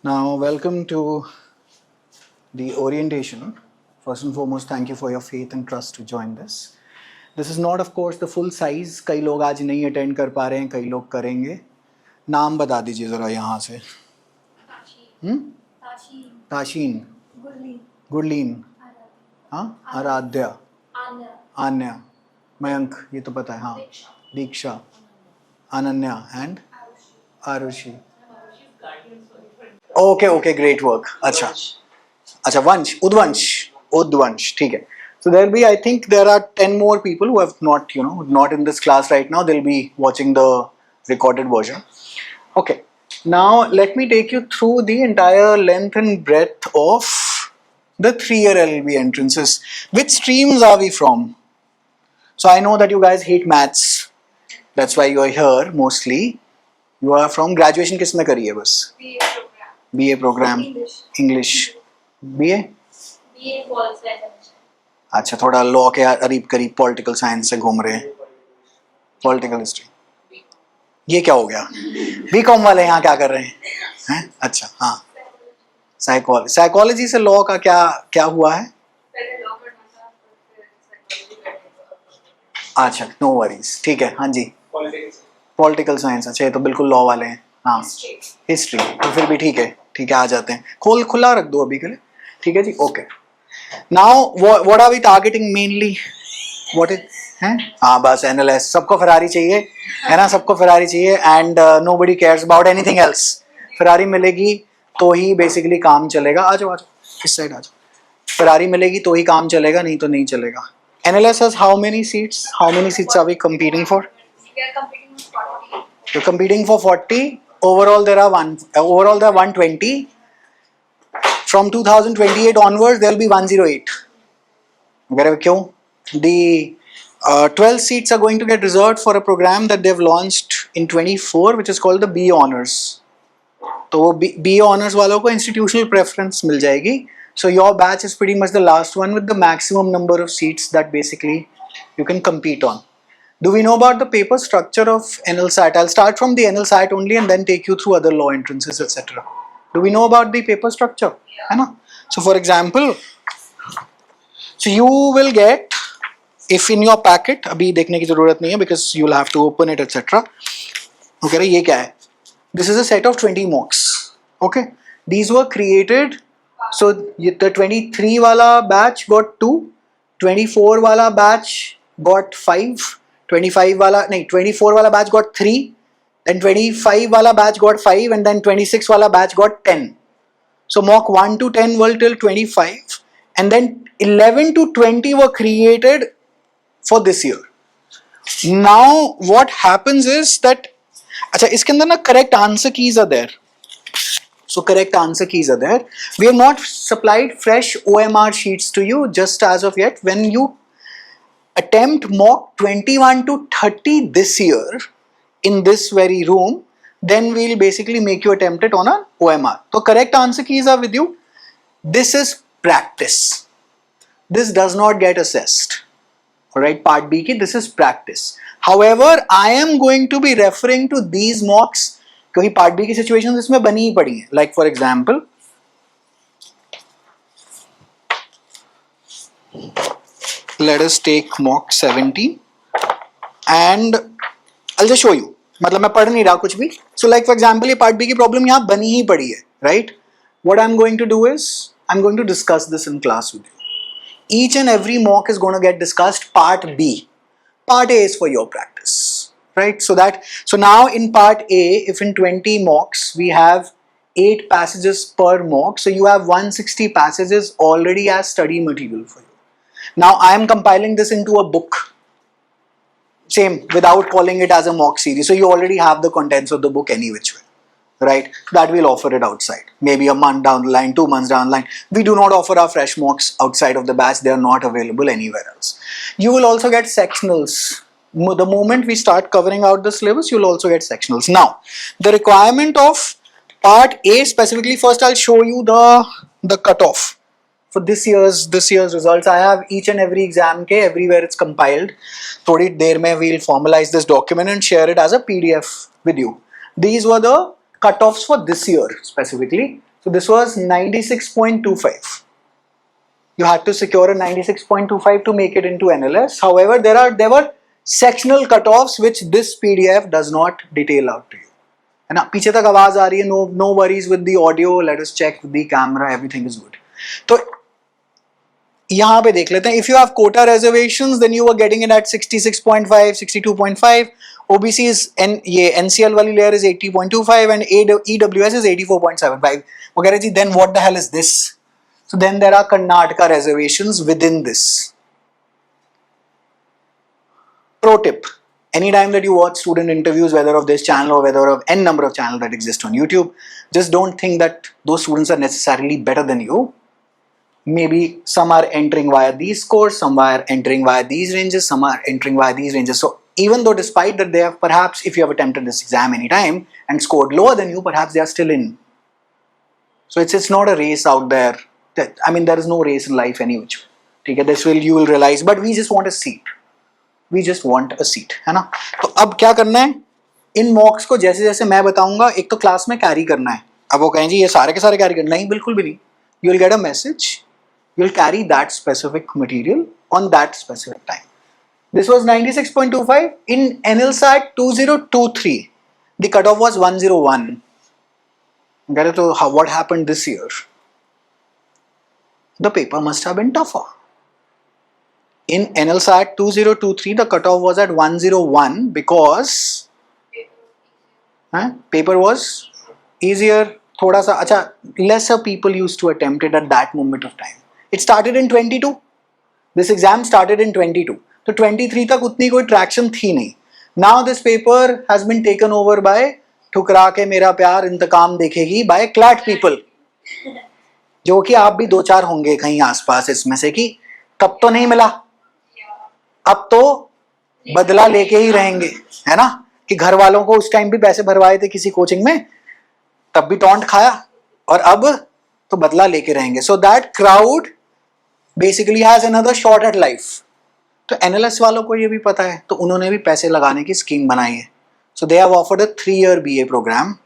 Now, welcome to the orientation. First and foremost, thank you for your faith and trust to join this. This is not, of course, the full size. कई लोग आज नहीं attend कर पा रहे हैं, कई लोग करेंगे. नाम बता दीजिए ज़रा यहाँ से. ताशीन, गुरलीन, हाँ, आराध्या, आन्या, मयंक, ये तो पता है, हाँ, Diksha, Ananya and Aarushi. Okay, great work. अच्छा, वंश, उद्वंश, ठीक है. So there'll be, I think there are 10 more people who have not in this class right now. They'll be watching the recorded version. Okay, now let me take you through the entire length and breadth of the 3-year LLB entrances. Which streams are we from? So I know that you guys hate maths. That's why you are here mostly. You are from graduation किस में करी है बस? BA program, English, BA? BA politics. अच्छा, थोड़ा law के करीब करीब पॉलिटिकल साइंस से घूम रहे हैं. Political history. ये क्या हो गया? बीकॉम वाले यहाँ क्या कर रहे हैं? अच्छा, हाँ. साइकोलॉजी से लॉ का क्या हुआ है? अच्छा, नो वरीज, ठीक है. हाँ जी. Political science. अच्छा, ये तो बिल्कुल लॉ वाले हैं. हाँ, हिस्ट्री तो फिर भी ठीक है, आ जाते हैं. खुला रख दो अभी के लिए, ठीक है जी. Okay, now what are we targeting mainly? What is हैं? हाँ, बस एनालिस्ट. सबको फरारी चाहिए, है ना? सबको फरारी चाहिए and nobody cares about anything else. Ferrari मिलेगी तो ही बेसिकली काम चलेगा. आ जाओ, इस साइड आ जाओ. फरारी मिलेगी तो ही काम चलेगा, नहीं तो नहीं चलेगा. Analyst has how many seats are we competing for? You're competing for 40. Overall there are 120. From 2028 onwards there will be 108. क्यों? The 12 seats are going to get reserved for a program that they've launched in 24, which is called the BA Honors. तो BA Honors वालों को institutional preference मिल जाएगी. So your batch is pretty much the last one with the maximum number of seats that basically you can compete on. Do we know about the paper structure of NLSAT? I'll start from the NLSAT only and then take you through other law entrances, etc. Do we know about the paper structure? Yeah. So for example, so you will get, if in your packet, अभी देखने की ज़रूरत नहीं है because you'll have to open it, etc. Okay, ये क्या है? This is a set of 20 mocks. Okay, these were created. So the 23 वाला batch got 2, 24 वाला batch got 5. 24 वाला बैच got 3, then 25 वाला बैच got 5, and then 26 वाला batch got 10. So mock 1 to 10 were till 25, and then 11 to 20 were created for this year. Now what happens is that, अच्छा, इसके अंदर ना correct answer keys are there. So correct answer keys are there. We have not supplied fresh OMR sheets to you just as of yet. When you attempt mock 21 to 30 this year in this very room, then we'll basically make you attempt it on an OMR. So correct answer keys are with you. This is practice. This does not get assessed. Alright, part B ki this is practice. However, I am going to be referring to these mocks क्योंकि part B की situations इसमें बनी ही पड़ी हैं. Like for example, let us take mock 17 and I'll just show you. मतलब मैं पढ़ नहीं रहा कुछ भी. So like for example, ये part B की problem यहाँ बनी ही पड़ी है, right? What I'm going to do is I'm going to discuss this in class with you. Each and every mock is going to get discussed. Part B. Part A is for your practice, right? So now in part A, if in 20 mocks we have 8 passages per mock, so you have 160 passages already as study material for you. Now I am compiling this into a book, same, without calling it as a mock series. So you already have the contents of the book any which way, right? That we'll offer it outside. Maybe a month down the line, 2 months down the line. We do not offer our fresh mocks outside of the batch. They are not available anywhere else. You will also get sectionals. The moment we start covering out the syllabus, you'll also get sectionals. Now, the requirement of part A specifically, first I'll show you the cutoff. For this year's results, I have each and every exam ke everywhere it's compiled. थोड़ी देर में we'll formalize this document and share it as a PDF with you. These were the cutoffs for this year specifically. So this was 96.25. You had to secure a 96.25 to make it into NLS. However, there were sectional cutoffs which this PDF does not detail out to you. है ना, पीछे तक आवाज आ रही है? No worries with the audio. Let us check with the camera. Everything is good. तो यहाँ पे देख लेते हैं. If you have quota reservations, then you were getting it at 66.5, 62.5. OBC is ये NCL वाली layer is 80.25 and EWS is 84.75. वगैरह जी. Then what the hell is this? So then there are Karnataka reservations within this. Pro tip: anytime that you watch student interviews, whether of this channel or whether of n number of channels that exist on YouTube, just don't think that those students are necessarily better than you. Maybe some are entering via these scores, some are entering via these ranges, some are entering via these ranges. So even though despite that they have perhaps, if you have attempted this exam anytime and scored lower than you, perhaps they are still in. So it's not a race out there. I mean, there is no race in life any which way. ठीक है, this will you will realize. But we just want a seat. We just want a seat, है ना? तो अब क्या करना है? इन मॉक्स को जैसे जैसे मैं बताऊंगा, एक तो क्लास में कैरी करना है. अब वो कहें जी ये सारे के सारे कैरी करना, नहीं, बिल्कुल भी नहीं. You will get a message. You will carry that specific material on that specific time. This was 96.25. In NLSAT 2023, the cutoff was 101. So what happened this year? The paper must have been tougher. In NLSAT 2023, the cutoff was at 101 because paper was easier. थोड़ा सा अच्छा, lesser people used to attempt it at that moment of time. It started in 22. This exam started in 22. तो 23 तक उतनी कोई traction थी नहीं. Now this paper has been taken over by ठुकरा के मेरा प्यार इंतकाम देखेगी by CLAT people. जो कि आप भी दो चार होंगे कहीं आसपास इसमें से कि तब तो नहीं मिला, अब तो बदला लेके ही रहेंगे, है ना? कि घर वालों को उस टाइम भी पैसे भरवाए थे किसी कोचिंग में, तब भी टॉन्ट खाया और अब तो बदला लेके रहेंगे. So that crowd basically has another shot at life. तो एनएलएस वालों को ये भी पता है, तो उन्होंने भी पैसे लगाने की स्कीम बनाई है. So they have offered a 3-year BA programme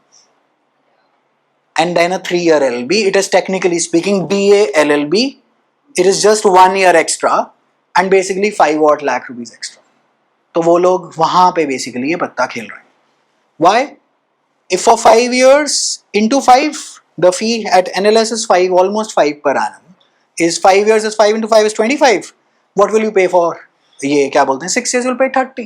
and then a 3-year LLB. It is technically speaking BA LLB. It is just 1 year extra and basically 5 lakh rupees extra. तो वो लोग वहां पे बेसिकली ये पत्ता खेल रहे हैं. Why? If for 5 years into 5, the fee at NLS is 5, almost 5 per annum. Is 5 years is 5 into 5 is 25. What will you pay for? ये क्या बोलते हैं? 6 years will pay 30.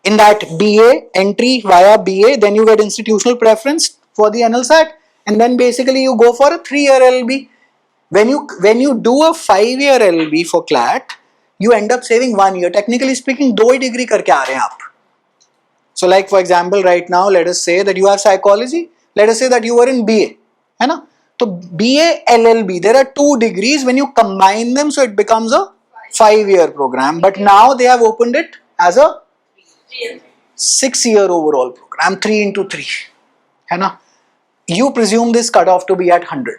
In that BA entry via BA, then you get institutional preference for the NLSAT, and then basically you go for a 3-year LLB. When you do a 5-year LLB for CLAT, you end up saving 1 year. Technically speaking, 2 he degree करके आ रहे हैं आप. So like for example, right now, let us say that you have psychology. Let us say that you were in BA, है ना? तो BA LLB, there are 2 degrees. When you combine them, so it becomes a 5-year program. But now they have opened it as a 6-year overall program, 3 into 3, है ना? You presume this cutoff to be at 100.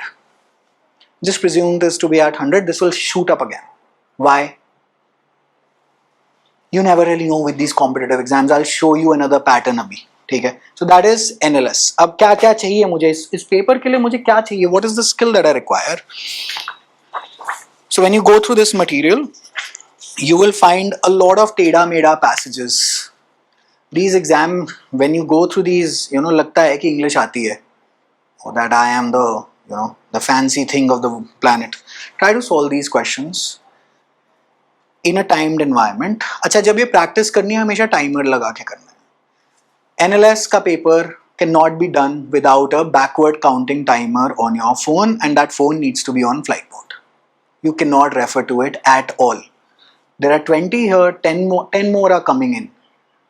Just presume this to be at 100. This will shoot up again. Why? You never really know with these competitive exams. I'll show you another pattern अभी, ठीक है? So that is NLS. अब क्या क्या चाहिए मुझे इस paper के लिए? मुझे क्या चाहिए? What is the skill that I require? So when you go through this material, you will find a lot of टेढ़ा मेढ़ा passages. These exam, when you go through these, लगता है कि English आती है, or that I am the fancy thing of the planet. Try to solve these questions in a timed environment. अच्छा, जब ये practice करनी है हमेशा timer लगा के करना है. NLS का paper cannot be done without a backward counting timer on your phone, and that phone needs to be on flight mode. You cannot refer to it at all. There are 20 here, 10 more are coming in,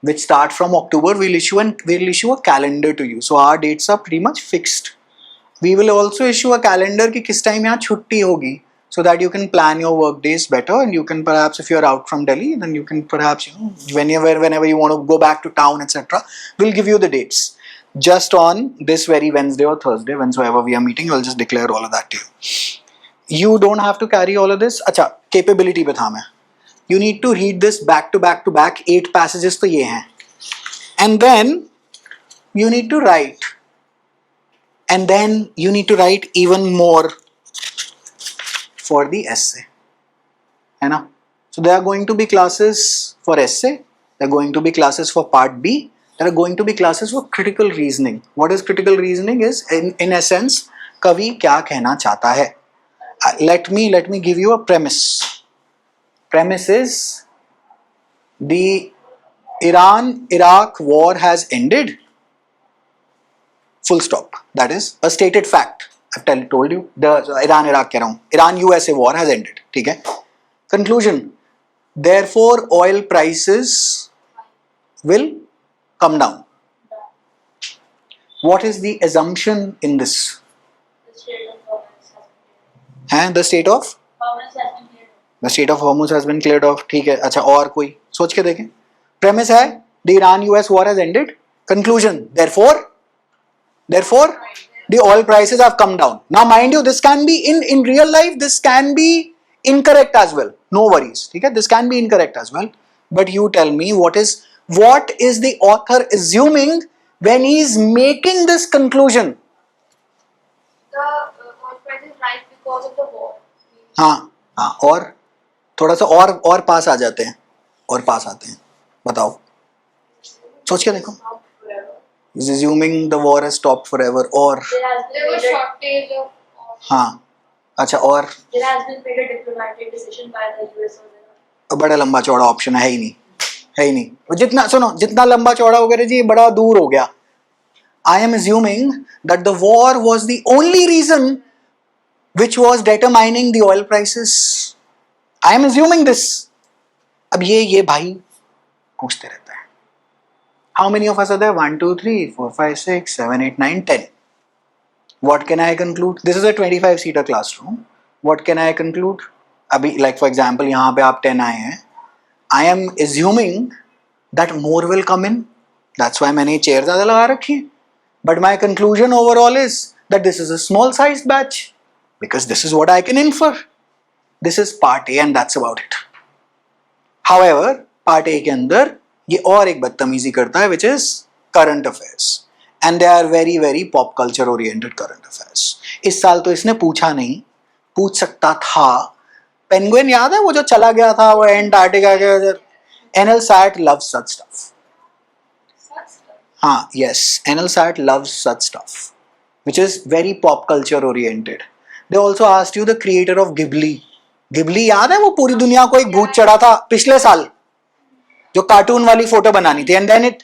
which start from October. We'll issue a calendar to you. So our dates are pretty much fixed. We will also issue a calendar कि किस time यहाँ छुट्टी होगी, so that you can plan your work days better, and you can perhaps, if you are out from Delhi, then you can perhaps, whenever you want to go back to town, etc. We'll give you the dates. Just on this very Wednesday or Thursday, whensoever we are meeting, we'll just declare all of that to you. You don't have to carry all of this. अच्छा, capability पे था मैं. You need to read this back to back to back. 8 passages तो ये हैं. And then you need to write and then you need to write even more for the essay, है ना? So there are going to be classes for essay, there are going to be classes for part B, there are going to be classes for critical reasoning. What is critical reasoning is in essence कवि क्या कहना चाहता है. Let me give you a premise. Premise is the Iran-Iraq war has ended. Full stop. That is a stated fact. I've told you. The Iran-Iraq कह रहा हूँ. Iran-USA war has ended. ठीक है. Conclusion. Therefore, oil prices will come down. What is the assumption in this? The state of The state of Hormuz has been cleared off. ठीक है. अच्छा और कोई सोच के देखें. Premise है the Iran-US war has ended. Conclusion. Therefore, the oil prices have come down. Now, mind you, this can be in real life. This can be incorrect as well. No worries. Okay? This can be incorrect as well. But you tell me what is the author assuming when he is making this conclusion? The oil prices rise because of the war. हाँ और थोड़ा सा और पास आ जाते हैं और पास आते हैं. बताओ. सोच के देखो. Is assuming the war has stopped forever or There was shortage of oil. हाँ अच्छा और There has been made a diplomatic decision by the US on that. बड़ा लंबा चौड़ा ऑप्शन है ही नहीं. जितना सुनो जितना लंबा चौड़ा हो गया जी बड़ा दूर हो गया. I am assuming that the war was the only reason which was determining the oil prices. I am assuming this. अब ये भाई पूछते रहता है. How many of us are there? 1, 2, 3, 4, 5, 6, 7, 8, 9, 10. What can I conclude? This is a 25-seater classroom. What can I conclude? अभी like for example यहाँ पे आप 10 आए हैं. I am assuming that more will come in. That's why मैंने chair ज़्यादा लगा रखी है. But my conclusion overall is that this is a small-sized batch because this is what I can infer. This is part A and that's about it. However, part A के अंदर ये और एक बदतमीजी करता है which is current affairs and they are very very pop culture oriented current affairs. इस साल तो इसने पूछा नहीं, पूछ सकता था. पेंगुइन याद है वो जो चला गया था वो एंटार्क्टिका के उधर. NLSAT loves such stuff. हाँ yes, NLSAT loves such stuff which is very pop culture oriented. They also asked you the creator of Ghibli. Ghibli याद है वो पूरी दुनिया को एक भूत चढ़ा था पिछले साल जो कार्टून वाली फोटो बनानी थी and then it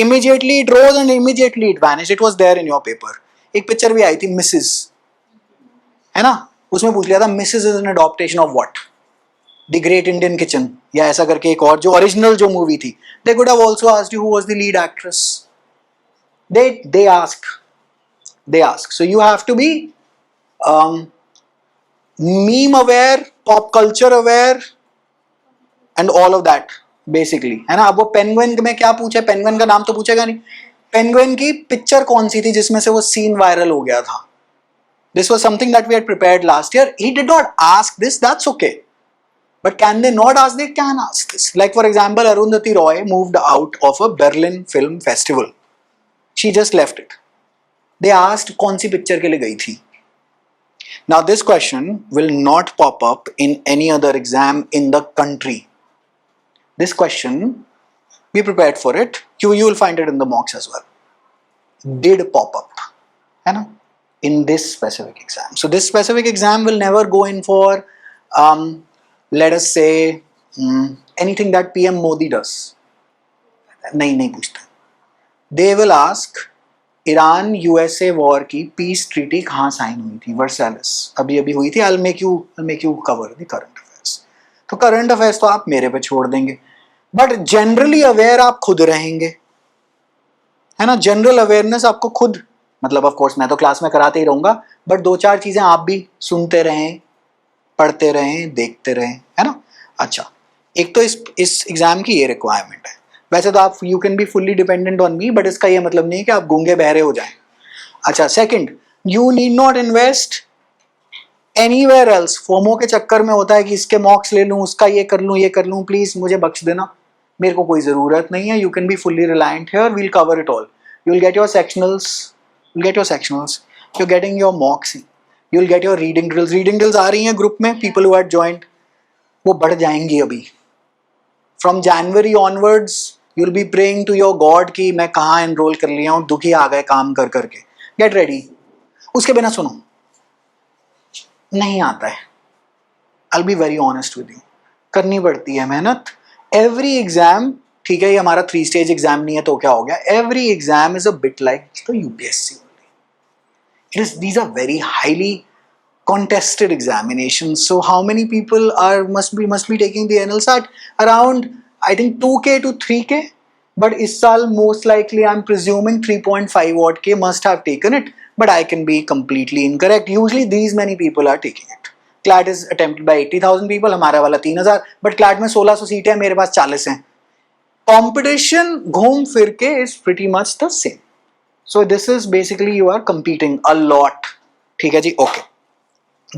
immediately it rose and immediately it vanished. It was there in your paper. एक पिक्चर भी आई थी मिसेस है ना, उसमें पूछ लिया था Mrs is an adaptation of what? The great Indian kitchen या ऐसा करके एक और जो ओरिजिनल जो मूवी थी. They could have also asked you who was the lead actress. they ask so you have to be meme aware, pop culture aware and all of that basically, है ना. अब वो पेंगुइन में क्या पूछे, penguin का नाम तो पूछेगा नहीं. पेंगुइन की पिक्चर कौन सी थी जिसमें से वो सीन वायरल हो गया था? This was something that we had prepared last year. He did not ask this, that's okay. But can they not ask? They can ask this. Like for example, Arundhati Roy moved out of a Berlin Film Festival. She just left it. They asked कौन सी picture के लिए गई थी. Now this question will not pop up in any other exam in the country. This question, be prepared for it. You will find it in the mocks as well. Did pop up, है ना? In this specific exam. So this specific exam will never go in for, let us say, anything that PM Modi does. नहीं पूछता. They will ask, Iran USA war की peace treaty कहाँ sign हुई थी? वर्सैलिस अभी हुई थी. I'll make you cover the current affairs. तो करंट अफेयर्स तो आप मेरे पे छोड़ देंगे, बट जनरली अवेयर आप खुद रहेंगे, है ना. जनरल अवेयरनेस आपको खुद, मतलब ऑफ कोर्स मैं तो क्लास में कराते ही रहूंगा, बट 2-4 चीजें आप भी सुनते रहें, पढ़ते रहें, देखते रहें, है ना. अच्छा, एक तो इस एग्जाम की ये रिक्वायरमेंट है. वैसे तो आप you can be fully dependent on me, but इसका ये मतलब नहीं है कि आप गूंगे बहरे हो जाएं. अच्छा, second, you need not invest anywhere else. FOMO के चक्कर में होता है कि इसके मॉक्स ले लूं, उसका ये कर लूं, प्लीज मुझे बख्श देना, मेरे को कोई जरूरत नहीं है. You can be fully reliant here, we'll cover it all. You will get your sectionals you'll get your sectionals, you're getting your mocks, you'll get your reading drills. Reading drills आ रही हैं group में, people who had joined, वो बढ़ जाएंगी अभी. From January onwards, you'll be praying to your God कि मैं कहाँ enroll कर लिया हूँ, दुखी आ गए काम कर करके. Get ready. उसके बिना सुनो, नहीं आता है. I'll be very honest with you. करनी पड़ती है मेहनत. Every exam, ठीक है ये हमारा 3 stage exam नहीं है तो क्या हो गया? Every exam is a bit like the UPSC only. These are very highly contested examinations. So how many people must be taking the NLSAT? Around I think 2K to 3K. But इस साल most likely I'm presuming 3.5 odd K must have taken it. But I can be completely incorrect. Usually these many people are taking it. CLAT is attempted by 80,000 people, हमारा वाला 3,000. But CLAT में 1600 सीटें हैं, मेरे पास 40 हैं. Competition घूम फिर के is pretty much the same. So this is basically you are competing a lot. ठीक है जी, okay.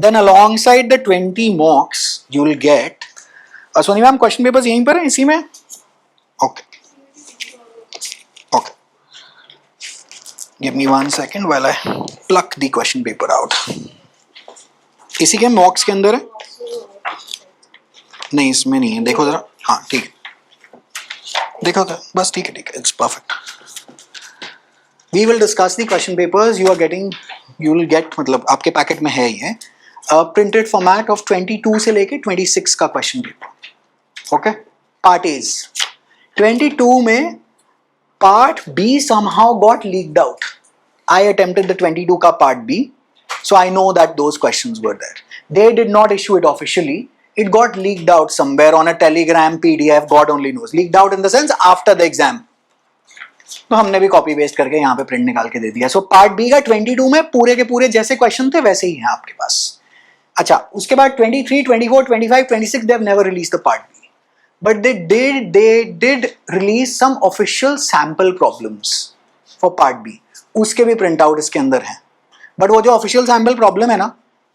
Then alongside the 20 mocks, you will get. Soni ma'am, question papers यहीं पर हैं इसी में? Okay. Okay. Give me 1 second while I pluck the question paper out. इसी के मॉक्स के अंदर है? नहीं इसमें नहीं है, देखो जरा. हाँ ठीक है, देखो तो बस ठीक है, it's perfect. We will discuss the question papers. You will get, मतलब आपके पैकेट में है ये प्रिंटेड फॉर्मेट ऑफ 22 से लेके 26 का question paper. Okay, part as 22 में part B somehow got leaked out. I attempted the 22 का part B. So I know that those questions were there. They did not issue it officially. It got leaked out somewhere on a Telegram PDF. God only knows. Leaked out in the sense after the exam. तो हमने भी copy paste करके यहाँ पे print निकाल के दे दिया. सो part B का 22 में पूरे के पूरे जैसे क्वेश्चन थे वैसे ही हैं आपके पास. अच्छा, उसके बाद 23, 24, 25, 26 they have never released the part B. But they did release some official sample problems for part B. उसके भी प्रिंट आउट इसके अंदर हैं. बट वो जो ऑफिशियल सैम्पल प्रॉब्लम है ना,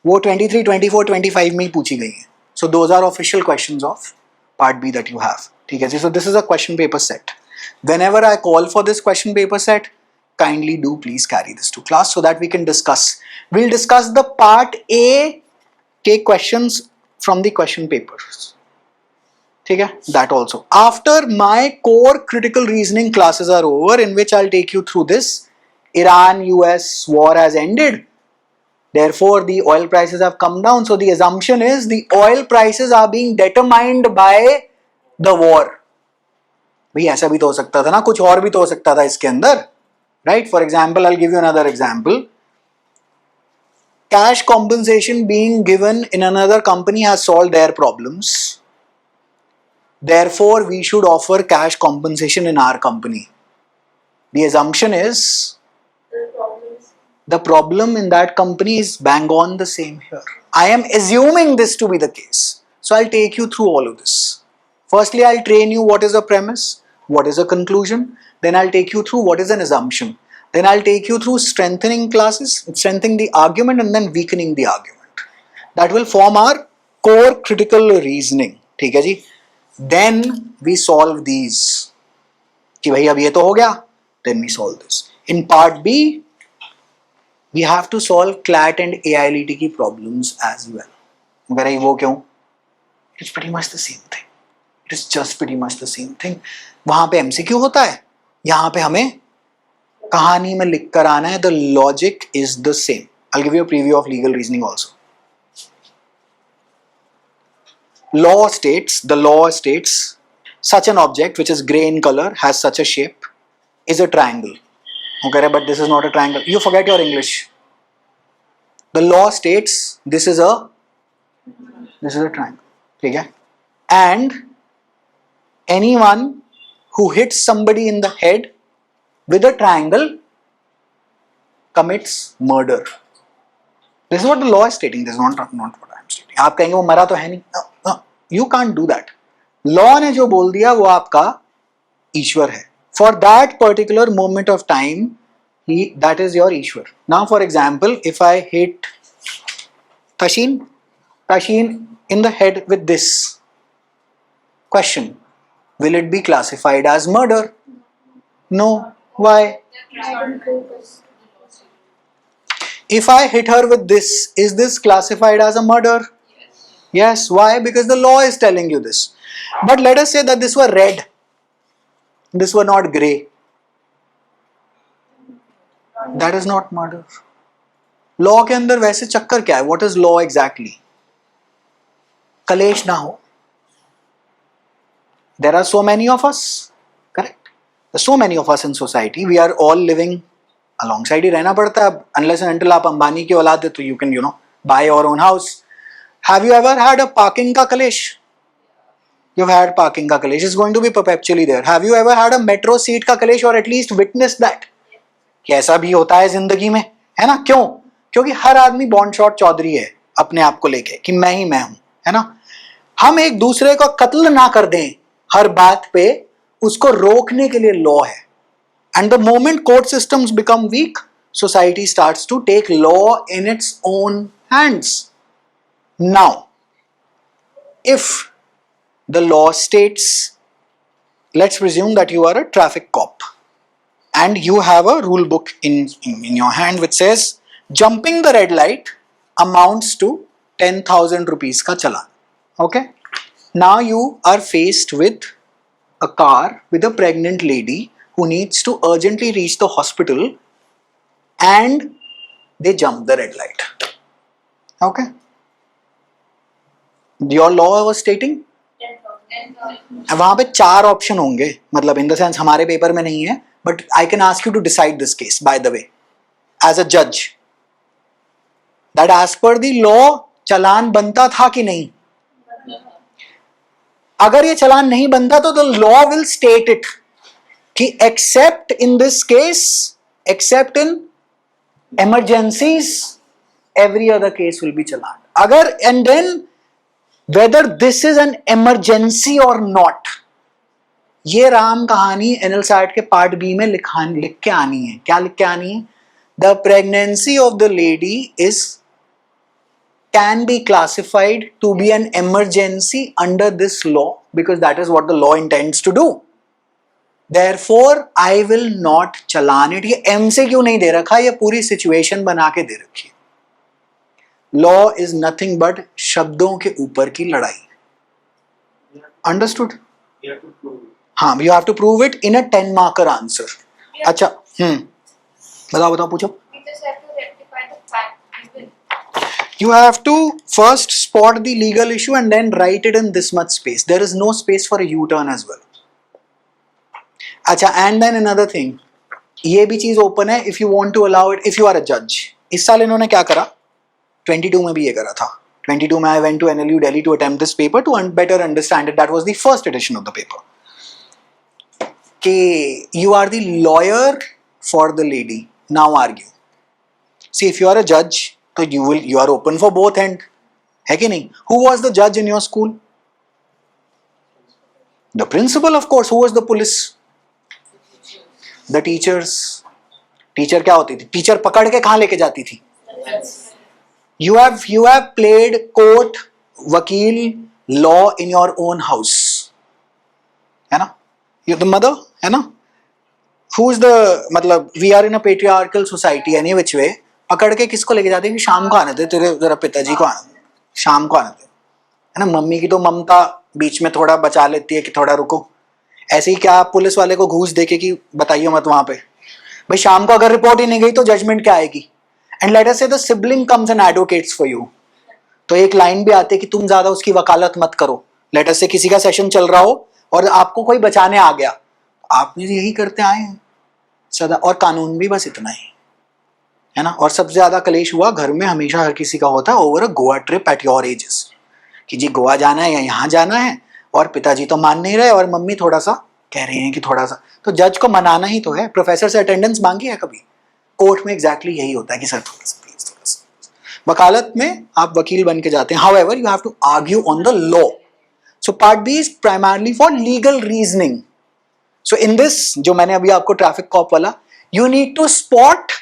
वो 23, 24, 25 में ही पूछी गई है. So those are official questions of part B that you have. ठीक है जी. So this is a question paper set. Whenever I call for this question paper set, kindly do please carry this to class so that we can discuss. We'll discuss the part A के questions from the question papers. ठीक है, that also. After my core critical reasoning classes are over, in which I'll take you through this. Iran-US war has ended. Therefore, the oil prices have come down. So the assumption is the oil prices are being determined by the war. भाई ऐसा भी तो हो सकता था ना, कुछ और भी तो हो सकता था इसके अंदर, right? For example, I'll give you another example. Cash compensation being given in another company has solved their problems. Therefore, we should offer cash compensation in our company. The assumption is the problem in that company is bang on the same here. I am assuming this to be the case. So I'll take you through all of this. Firstly, I'll train you what is a premise, what is a conclusion. Then I'll take you through what is an assumption. Then I'll take you through strengthening classes, strengthening the argument and then weakening the argument. That will form our core critical reasoning. ठीक है जी? Then we solve these. कि भाई अब ये तो हो गया. Then we solve this. In part B, we have to solve CLAT and AILET की problems as well. मगर वो क्यों? It's pretty much the same thing. It is just pretty much the same thing. वहां पे MCQ होता है, यहाँ पे हमें कहानी में लिख कर आना है. The logic is the same. I'll give you a preview of legal reasoning also. The law states such an object which is grey in color, has such a shape, is a triangle. Okay, but this is not a triangle. You forget your English. The law states this is a triangle. ठीक है? And anyone who hits somebody in the head with a triangle commits murder. This is what the law is stating. This is not what I am stating. आप कहेंगे वो मरा तो है नहीं. No, you can't do that. Law ने जो बोल दिया वो आपका ईश्वर है. For that particular moment of time, that is your Ishwar. Now, for example, if I hit Tashin in the head with this question, will it be classified as murder? No. Why? If I hit her with this, is this classified as a murder? Yes. Why? Because the law is telling you this. But let us say that this were red, this were not grey. That is not murder. Law के अंदर वैसे चक्कर क्या है? What is law exactly? कलेश ना हो. There are so many of us, correct? There are so many of us in society. We are all living alongside ही रहना पड़ता है. Unless and until आप अंबानी की औलाद है तो you can buy your own house. Have you ever had a parking का कलेश? You've had parking का कलेश. It's going to be perpetually there. Have you ever had a metro seat का कलेश or at least witnessed that? कि ऐसा भी होता है जिंदगी में, है ना? क्यों? क्योंकि हर आदमी बॉन्ड शॉट चौधरी है अपने आप को लेके कि मैं ही मैं हूं, है ना? हम एक दूसरे को कत्ल ना कर दें हर बात पे, उसको रोकने के लिए लॉ है. And the moment court systems become weak, society starts to take law in its own hands. Now if the law states, let's presume that you are a traffic cop and you have a rule book in your hand which says jumping the red light amounts to 10,000 rupees ka challan. Okay, now you are faced with a car with a pregnant lady who needs to urgently reach the hospital and they jump the red light. Okay, your law was stating वहां पे 4 option होंगे, मतलब in the sense हमारे paper में नहीं है, but I can ask you to decide this case by the way as a जज that as per the law challan बनता था कि नहीं. अगर ये चालान नहीं बनता तो the law will state it कि except in this case, except in emergencies, every other case will be challan. अगर and then whether this is an emergency or not, ये राम कहानी NLSAT के पार्ट बी में लिख के आनी है. क्या लिख के आनी है? The pregnancy of the lady can be classified to be an emergency under this law because that is what the law intends to do. Therefore, I will not challan it. ये M से क्यों नहीं दे रखा? ये पूरी situation बना के दे रखी है. लॉ इज नथिंग बट शब्दों के ऊपर की लड़ाई. अंडरस्टूड? हाँ, you have to prove it in a 10 marker answer. अच्छा, बताओ पूछो. You have to first spot the legal issue and then write it in this much space. There is no space for a U-turn as well. अच्छा, and then another thing, ये भी चीज open है. if you want to allow it, if you are a judge. इस साल इन्होंने क्या करा? 22 में भी ये करा था. 22 में I went to NLU Delhi to attempt this paper to better understand it. That was the first edition of the paper. कि you are the lawyer for the lady. Now argue. See, if you are a judge, so you are open for both end. है कि नहीं? Who was the judge in your school? The principal, of course. Who was the police? The teachers. Teacher क्या होती थी? Teacher पकड़ के कहाँ लेके जाती थी? You have played court, वकील, law in your own house, है ना? You the mother, है ना? Who's the, मतलब we are in a patriarchal society any which way. पकड़ के किसको लेके जाते हैं कि शाम को आने दे, तेरे जरा पिताजी को आने दे, शाम को आने दे, है ना? मम्मी की तो ममता बीच में थोड़ा बचा लेती है कि थोड़ा रुको. ऐसे ही क्या पुलिस वाले को घूस देके कि बताइए मत वहां पे, भाई शाम को अगर रिपोर्ट ही नहीं गई तो जजमेंट क्या आएगी? And let us say the sibling comes and advocates for you. तो एक लाइन भी आती है कि तुम ज्यादा उसकी वकालत मत करो. Let us say किसी का सेशन चल रहा हो और आपको कोई बचाने आ गया, आप भी यही करते आए हैं सदा. और कानून भी बस इतना ही, है ना? और सबसे ज्यादा कलेश हुआ घर में हमेशा हर किसी का होता है over a Goa trip at your ages, कि जी गोवा जाना है या यहाँ जाना है, और पिताजी तो मान नहीं रहे और मम्मी थोड़ा सा कह रहे हैं कि थोड़ा सा, तो जज को मनाना ही तो है. प्रोफेसर से अटेंडेंस मांगी है कभी? कोर्ट में एग्जैक्टली यही होता है कि सर थोड़ा सा प्लीज, थोड़ा सा. वकालत में आप वकील बन के जाते हैं. However you have to argue on the law. So part B is primarily for legal reasoning. So in this, जो मैंने अभी आपको ट्रैफिक कॉप वाला, you need to spot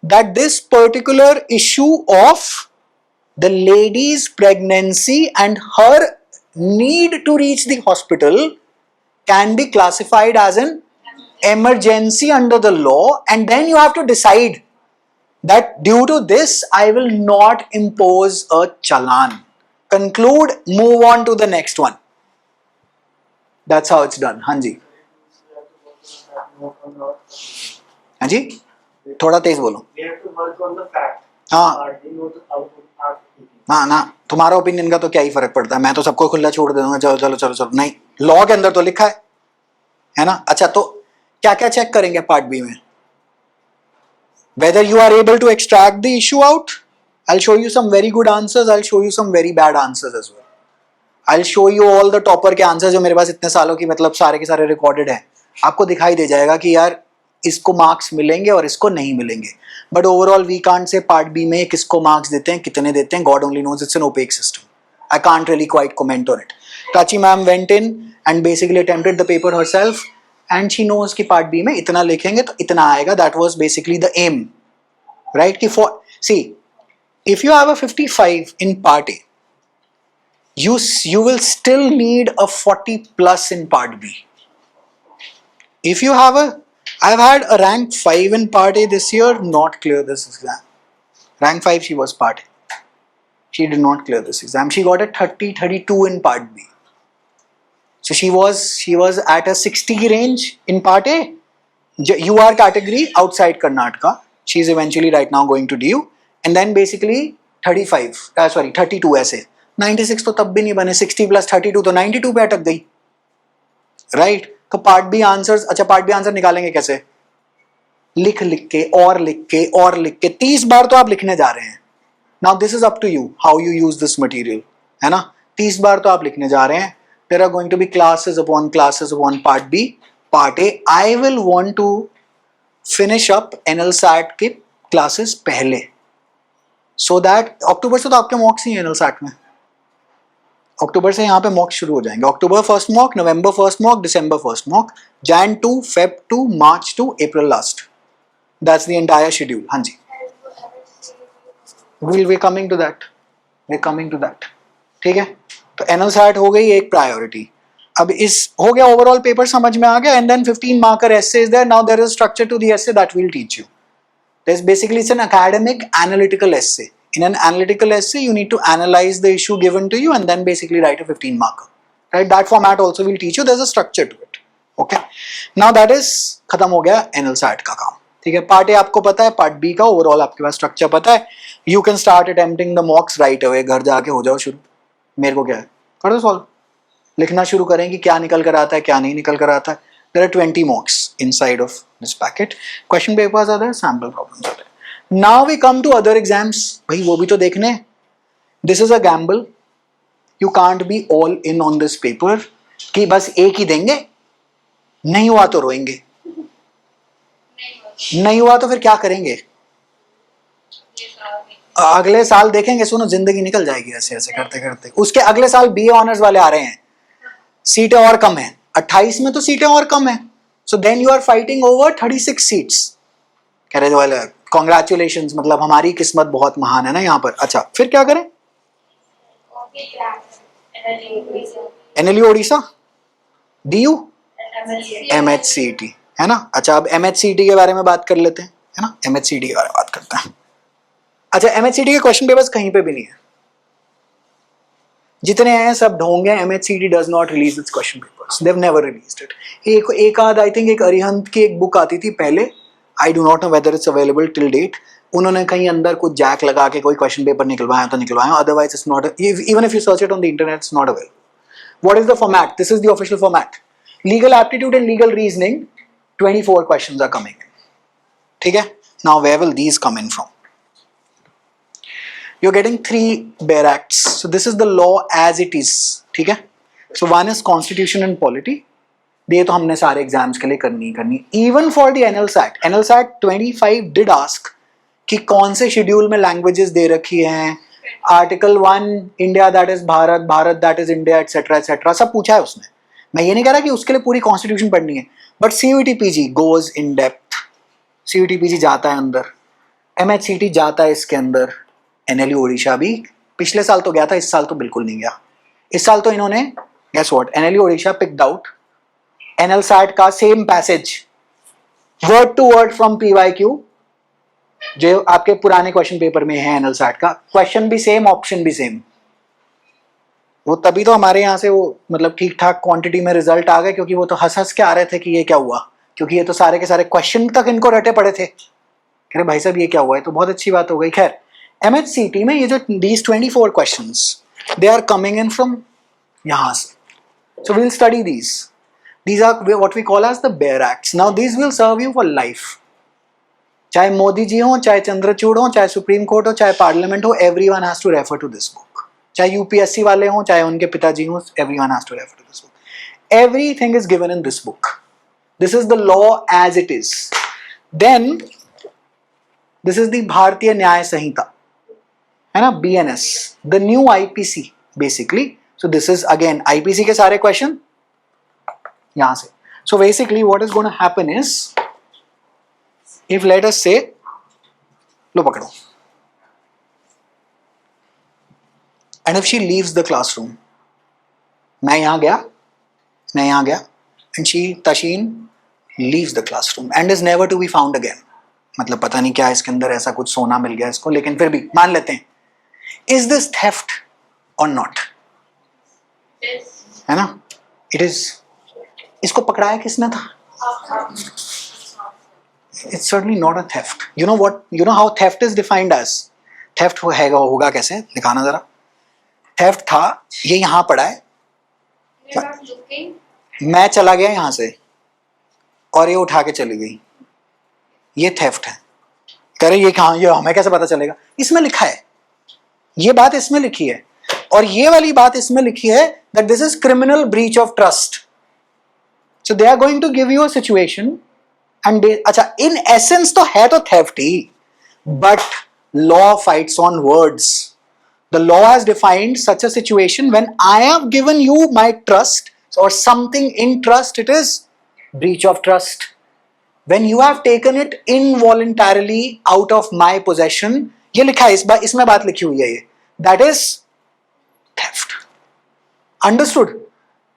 that this particular issue of the ladies pregnancy and her need to reach the hospital can be classified as an emergency under the law, and then you have to decide that due to this I will not impose a challan. Conclude, move on to the next one. That's how it's done. हाँ जी, हाँ जी, थोड़ा तेज बोलो. We have to work on the fact. हाँ Not output are ना ना, तुम्हारा opinion का तो क्या ही फर्क पड़ता है, मैं तो सबको खुला छोड़ दूंगा, चलो चलो चलो चलो. नहीं, लॉ के अंदर तो लिखा है ना. अच्छा, तो क्या क्या चेक करेंगे पार्ट बी में? Whether you are able to extract the issue out. I'll show you some very good answers, I'll show you some very bad answers as well. I'll show you all the topper के answer जो मेरे पास इतने सालों की मतलब सारे के सारे रिकॉर्डेड हैं. आपको दिखाई दे जाएगा कि यार इसको मार्क्स मिलेंगे और इसको नहीं मिलेंगे. But overall we can't say part B में किसको मार्क्स देते हैं, कितने देते हैं. God only knows, it's an opaque system. I can't really quite comment on it. Prachi ma'am went in and basically attempted the paper herself and she knows कि part B में इतना लिखेंगे तो इतना आएगा. That was basically the aim, right? कि for see, if you have a 55 in part A, you will still need a 40 plus in part B. If you have I've had a rank 5 in part A this year, not clear this exam. Rank 5 she was part A. She did not clear this exam. She got a 32 in part B. So she was at a 60 range in part A. UR category outside Karnataka. She is eventually right now going to DU. And then basically 32 ऐसे. 96 तो तब भी नहीं बने, 60 plus 32 तो 92 पे अटक गई. Right? तो पार्ट बी आंसर्स, अच्छा पार्ट बी आंसर निकालेंगे कैसे? लिख के और लिख के और लिख के 30 बार तो आप लिखने जा रहे हैं. Now this is up to you how you use this material, है ना. 30 बार तो आप लिखने जा रहे हैं. There are going to be classes upon part B, part A. I will want to finish up NLSAT के classes पहले, so that अक्टूबर से तो आपके मॉक्स ही हैं NLSAT में. अक्टूबर से यहाँ पे मॉक शुरू हो जाएंगे. October first mock, November first mock, December first mock, Jan 2, Feb 2, March 2, April last. That's the entire schedule. हाँ जी. We're coming to that. We're coming to that. ठीक है. तो NLSAT हो गई एक प्रायोरिटी. अब इस हो गया ओवरऑल पेपर समझ में आ गया. And then 15 marker essay is there. Now there is a structure to the essay that we'll teach you. There's basically it's an academic analytical essay. In an analytical essay, you need to analyze the issue given to you and then basically write a 15 marker. Right? That format also will teach you. There's a structure to it. Okay. Now that is खत्म हो गया NLSAT का काम. ठीक है. Part A आपको पता है, पार्ट बी का ओवरऑल आपके पास स्ट्रक्चर पता है. You can start attempting the मॉक्स right away. घर जाके हो जाओ शुरू. मेरे को क्या है, कर दो सॉल्व. लिखना शुरू करेंगे क्या निकल कर आता है क्या नहीं निकल कर आता है. There are 20 mocks inside of this packet. Question papers are there, sample problems are there. Now we come to other exams. भाई वो भी तो देखने. This is a gamble. You can't be all in on this paper. कि बस एक ही देंगे, नहीं हुआ तो रोएंगे, नहीं हुआ तो फिर क्या करेंगे? अगले साल देखेंगे. सुनो, जिंदगी निकल जाएगी ऐसे ऐसे करते करते. उसके अगले साल BA ऑनर्स वाले आ रहे हैं, सीटें और कम है. 28 में तो सीटें और कम है. So then you are fighting over 36 seats. कह रहे वाले कॉन्ग्रेचुलेशंस, मतलब हमारी किस्मत बहुत महान है ना यहाँ पर. अच्छा फिर क्या करें? NLU ओडिशा, DU, MHCET है ना. अच्छा अब MHCET के बारे में बात कर लेते हैं, है ना. MHCET के बारे में बात करते हैं. अच्छा MHCET के क्वेश्चन पेपर्स कहीं पे भी नहीं है. जितने हैं सब ढोंग हैं. MHCET does not release its question papers. They've never released it. एक आध आई थिंक एक अरिहंत की एक बुक आती थी पहले. I do not know whether it's available till date. उन्होंने कहीं अंदर कुछ जैक लगा के कोई क्वेश्चन पेपर निकलवाया तो निकलवाया. Otherwise it's not. Even if you search it on the internet, it's not available. What is the format? This is the official format. Legal aptitude and legal reasoning. 24 questions are coming in. ठीक है. Now where will these come in from? You're getting 3 bare acts. So this is the law as it is. ठीक है. So one is constitution and polity. ये तो हमने सारे exams के लिए करनी. Even for the NLSAT 25 did ask कि कौन से शेड्यूल में लैंग्वेजेस दे रखी हैं. Article 1 India that is Bharat, Bharat that is India, etcetera etcetera सब पूछा है उसने. मैं ये नहीं कह रहा कि उसके लिए पूरी कॉन्स्टिट्यूशन पढ़नी है, but CUET PG goes in depth. CUET PG जाता है अंदर, MHCET जाता है इसके अंदर. NLU ओडिशा भी पिछले साल तो गया था, इस साल तो बिल्कुल नहीं गया. इस साल तो इन्होंने guess what, NLU Odisha picked out NLSAT का same passage word to word from PYQ जो आपके पुराने क्वेश्चन पेपर में है एनएलसैट का, क्वेश्चन भी सेम, ऑप्शन भी सेम। वो तभी तो हमारे यहाँ से वो मतलब ठीक ठाक क्वांटिटी में रिजल्ट आ गए, क्योंकि वो तो हंस हंस के आ रहे थे कि ये क्या हुआ, क्योंकि ये तो सारे के सारे क्वेश्चन तक इनको रटे पड़े थे। कह रहे भाई साहब ये क्या हुआ है, तो बहुत अच्छी बात हो गई। खैर MHCT में ये जो these 24 questions they are coming in from यहाँ से, so we'll study these are what we call as the bare acts. Now these will serve you for life, चाहे मोदी जी हो, चाहे चंद्रचूड़ हो, चाहे सुप्रीम कोर्ट हो, चाहे पार्लियामेंट हो, everyone has to refer to this book. चाहे UPSC वाले हो, चाहे उनके पिताजी हो, everyone has to refer to this book. Everything is given in this book. This is the law as it is. Then this is the भारतीय न्याय संहिता, है ना, BNS, the new IPC basically. So this is again IPC के सारे question यहां से. So basically what is going to happen is, if let us say, लो पकड़ो, and if she leaves the classroom, मैं यहाँ गया and Tashin leaves the classroom and is never to be found again. मतलब पता नहीं क्या इसके अंदर ऐसा कुछ सोना मिल गया इसको, लेकिन फिर भी मान लेते हैं, is this theft or not? Yes. है ना, it is. इसको पकड़ाया किसने था? It's certainly not a theft. You know what? You know how theft is defined as? Theft होगा कैसे? दिखाना जरा. Theft था, ये यहाँ पड़ा है, You're not looking. मैं चला गया यहाँ से और ये उठा के चली गई, ये थेफ्ट है। कह रहे ये कहाँ, ये हमें कैसे पता चलेगा? इसमें लिखा है, ये बात इसमें लिखी है, और ये वाली बात इसमें लिखी है that this is criminal breach of trust. So they are going to give you a situation and they, अच्छा in essence तो है तो theft he, but law fights on words. The law has defined such a situation when I have given you my trust or something in trust, it is breach of trust. When you have taken it involuntarily out of my possession, ये लिखा है, इसमें बात लिखी हुई है ये, that is theft. Understood?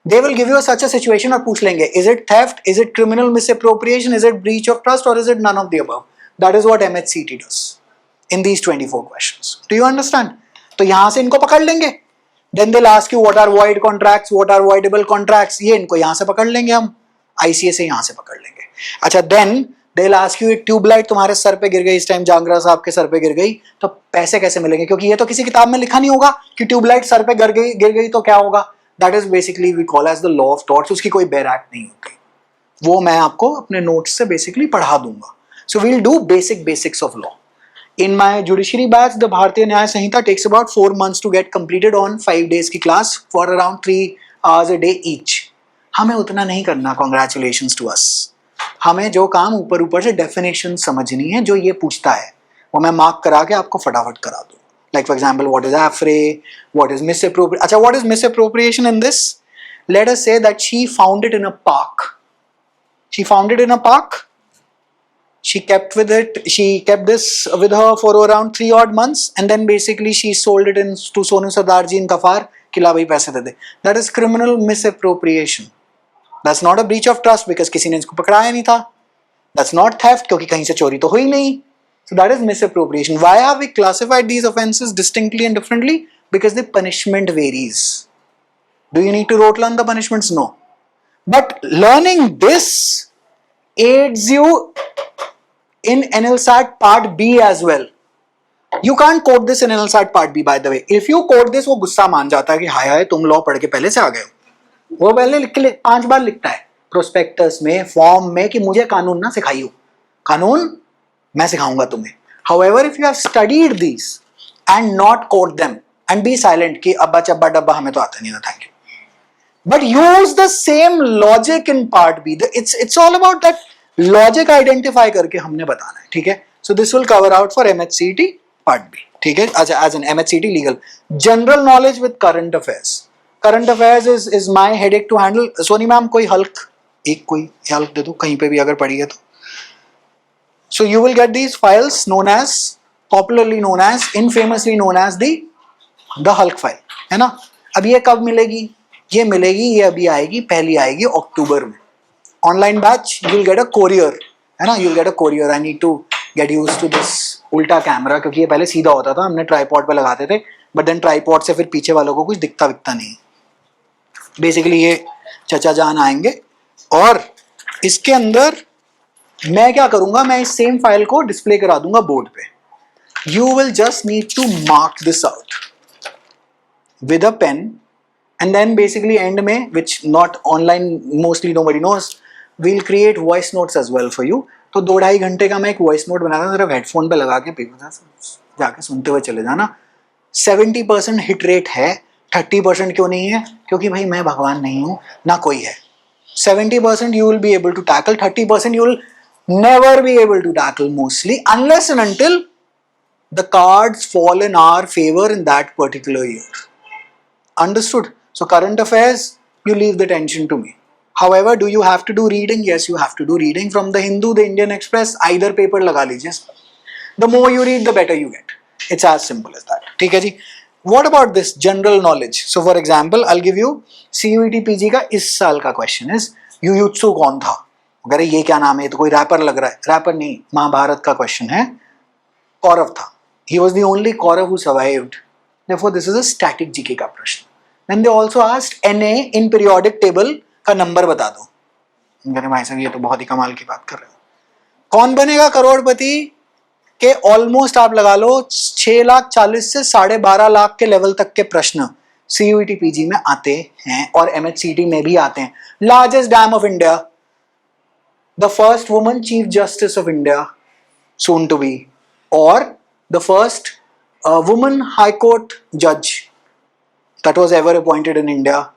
They will give you such a situation और पूछ लेंगे, is it theft, is it criminal misappropriation, is it breach of trust, or is it none of the above? That is what MHCT does in these 24 questions. Do you understand? तो यहां से इनको पकड़ लेंगे. Then they'll ask you what are void contracts, what are voidable contracts. ये इनको यहां से पकड़ लेंगे हम, ICA से यहां से पकड़ लेंगे. अच्छा, then they'll ask you, tubelight तुम्हारे सर पे गिर गई इस टाइम, जांगरा साहब के सर पे गिर गई, तो पैसे कैसे मिलेंगे? क्योंकि ये तो किसी किताब में लिखा नहीं होगा कि ट्यूबलाइट सर पे गिर गई तो क्या होगा. That is basically we call as the law of torts. उसकी कोई बेयर एक्ट नहीं होती, वो मैं आपको अपने नोट्स से बेसिकली पढ़ा दूंगा. So we'll do basics of law. In my judiciary batch, the Bharatiya Nyaya Sanhita takes about 4 months to get completed on 5 days की class for around 3 hours a day each. हमें उतना नहीं करना, congratulations to us. हमें जो काम ऊपर से definition समझनी है, जो ये पूछता है, वो मैं मार्क करा के आपको फटाफट करा दूँ. Like for example, what is affray, what is misappropriation. अच्छा, what is misappropriation in this? Let us say that she found it in a park. She found it in a park. She kept this with her for around 3 odd months, and then basically she sold it to Sonu Sardarji in Kafar कि ला भाई पैसे दे दे. That is criminal misappropriation. That's not a breach of trust because किसी ने इसको पकड़ाया नहीं था. That's not theft क्योंकि कहीं से चोरी तो हुई नहीं. So that is misappropriation. Why have we classified these offenses distinctly and differently? Because the punishment varies. Do you need to rote learn the punishments? No. But learning this aids you in NLSAT Part B as well. You can't quote this in NLSAT Part B, by the way. If you quote this, वो गुस्सा मान जाता है कि हाय हाय तुम law पढ़ के पहले से आ गए हो. वो पहले 5 बार लिखता है प्रोस्पेक्टस में, फॉर्म में, कि मुझे कानून ना सिखाइयो, कानून मैं सिखाऊंगा तुम्हें. However, if you have studied these and not quote them and be silent कि अब्बा चब्बा डब्बा हमें तो आता नहीं था, thank you. But use the same logic in Part B. It's all about that logic identify करके हमने बताना है. ठीक है. So this will cover out for MHCT part B. ठीक है. अच्छा, as an MHCT legal general knowledge with current affairs. Current affairs is my headache to handle. Soni ma'am कोई हल्क दे दो कहीं पे भी अगर पड़ी है तो. So you will get these files known as, popularly known as, infamously known as the Hulk file, है ना. अब ये कब मिलेगी? ये मिलेगी, ये अभी आएगी, पहली आएगी अक्टूबर में. Online batch, you'll get a courier, है ना, you'll get a courier. I need to get use to this उल्टा कैमरा, क्योंकि ये पहले सीधा होता था, हमने ट्राईपॉड पे लगाते थे, बट देन ट्राईपॉड से फिर पीछे वालों को कुछ दिखता विकता नहीं। बेसिकली ये चचा जान आएंगे और इसके अंदर मैं क्या करूंगा, मैं इस सेम फाइल को डिस्प्ले करा दूंगा बोर्ड पे। You will just need to mark this out with a pen and then basically end में, which not online mostly nobody knows, we'll create voice notes as well for you. तो 2-2.5 घंटे का मैं एक voice note बनाता हूँ, सिर्फ headphone पे लगा के पेपर जाके सुनते हुए चले जाना। 70% हिट रेट है, 30% क्यों नहीं है? क्योंकि भाई मैं भगवान नहीं हूं ना कोई है। 70% you will be able to tackle, 30% you will never be able to tackle mostly unless and until the cards fall in our favor in that particular year. Understood? So current affairs, you leave the tension to me. However, do you have to do reading? Yes, you have to do reading from the Hindu, the Indian Express, either paper लगा लीजिए। The more you read, the better you get. It's as simple as that. ठीक है जी? What about this general knowledge? So for example, I'll give you CUET PG का इस साल का question is Yuyutsu कौन था? अगर ये क्या नाम है, ये तो कोई रैपर लग रहा है। रैपर नहीं, महाभारत का क्वेश्चन है। कौरव था। He was the only Kaurav who survived. Therefore, this is a static GK का प्रश्न। Then they also asked NA in periodic table का नंबर बता दो। मेरे भाई साहब ये तो बहुत ही कमाल की बात कर रहे हो। कौन बनेगा करोड़पति के ऑलमोस्ट आप लगा लो 6,40,000 से 12.5 के लेवल तक के प्रश्न CUET PG में आते हैं और MHCT में भी आते हैं। Largest dam of India, the first woman chief justice of India soon to be, or the first woman high court judge that was ever appointed in India.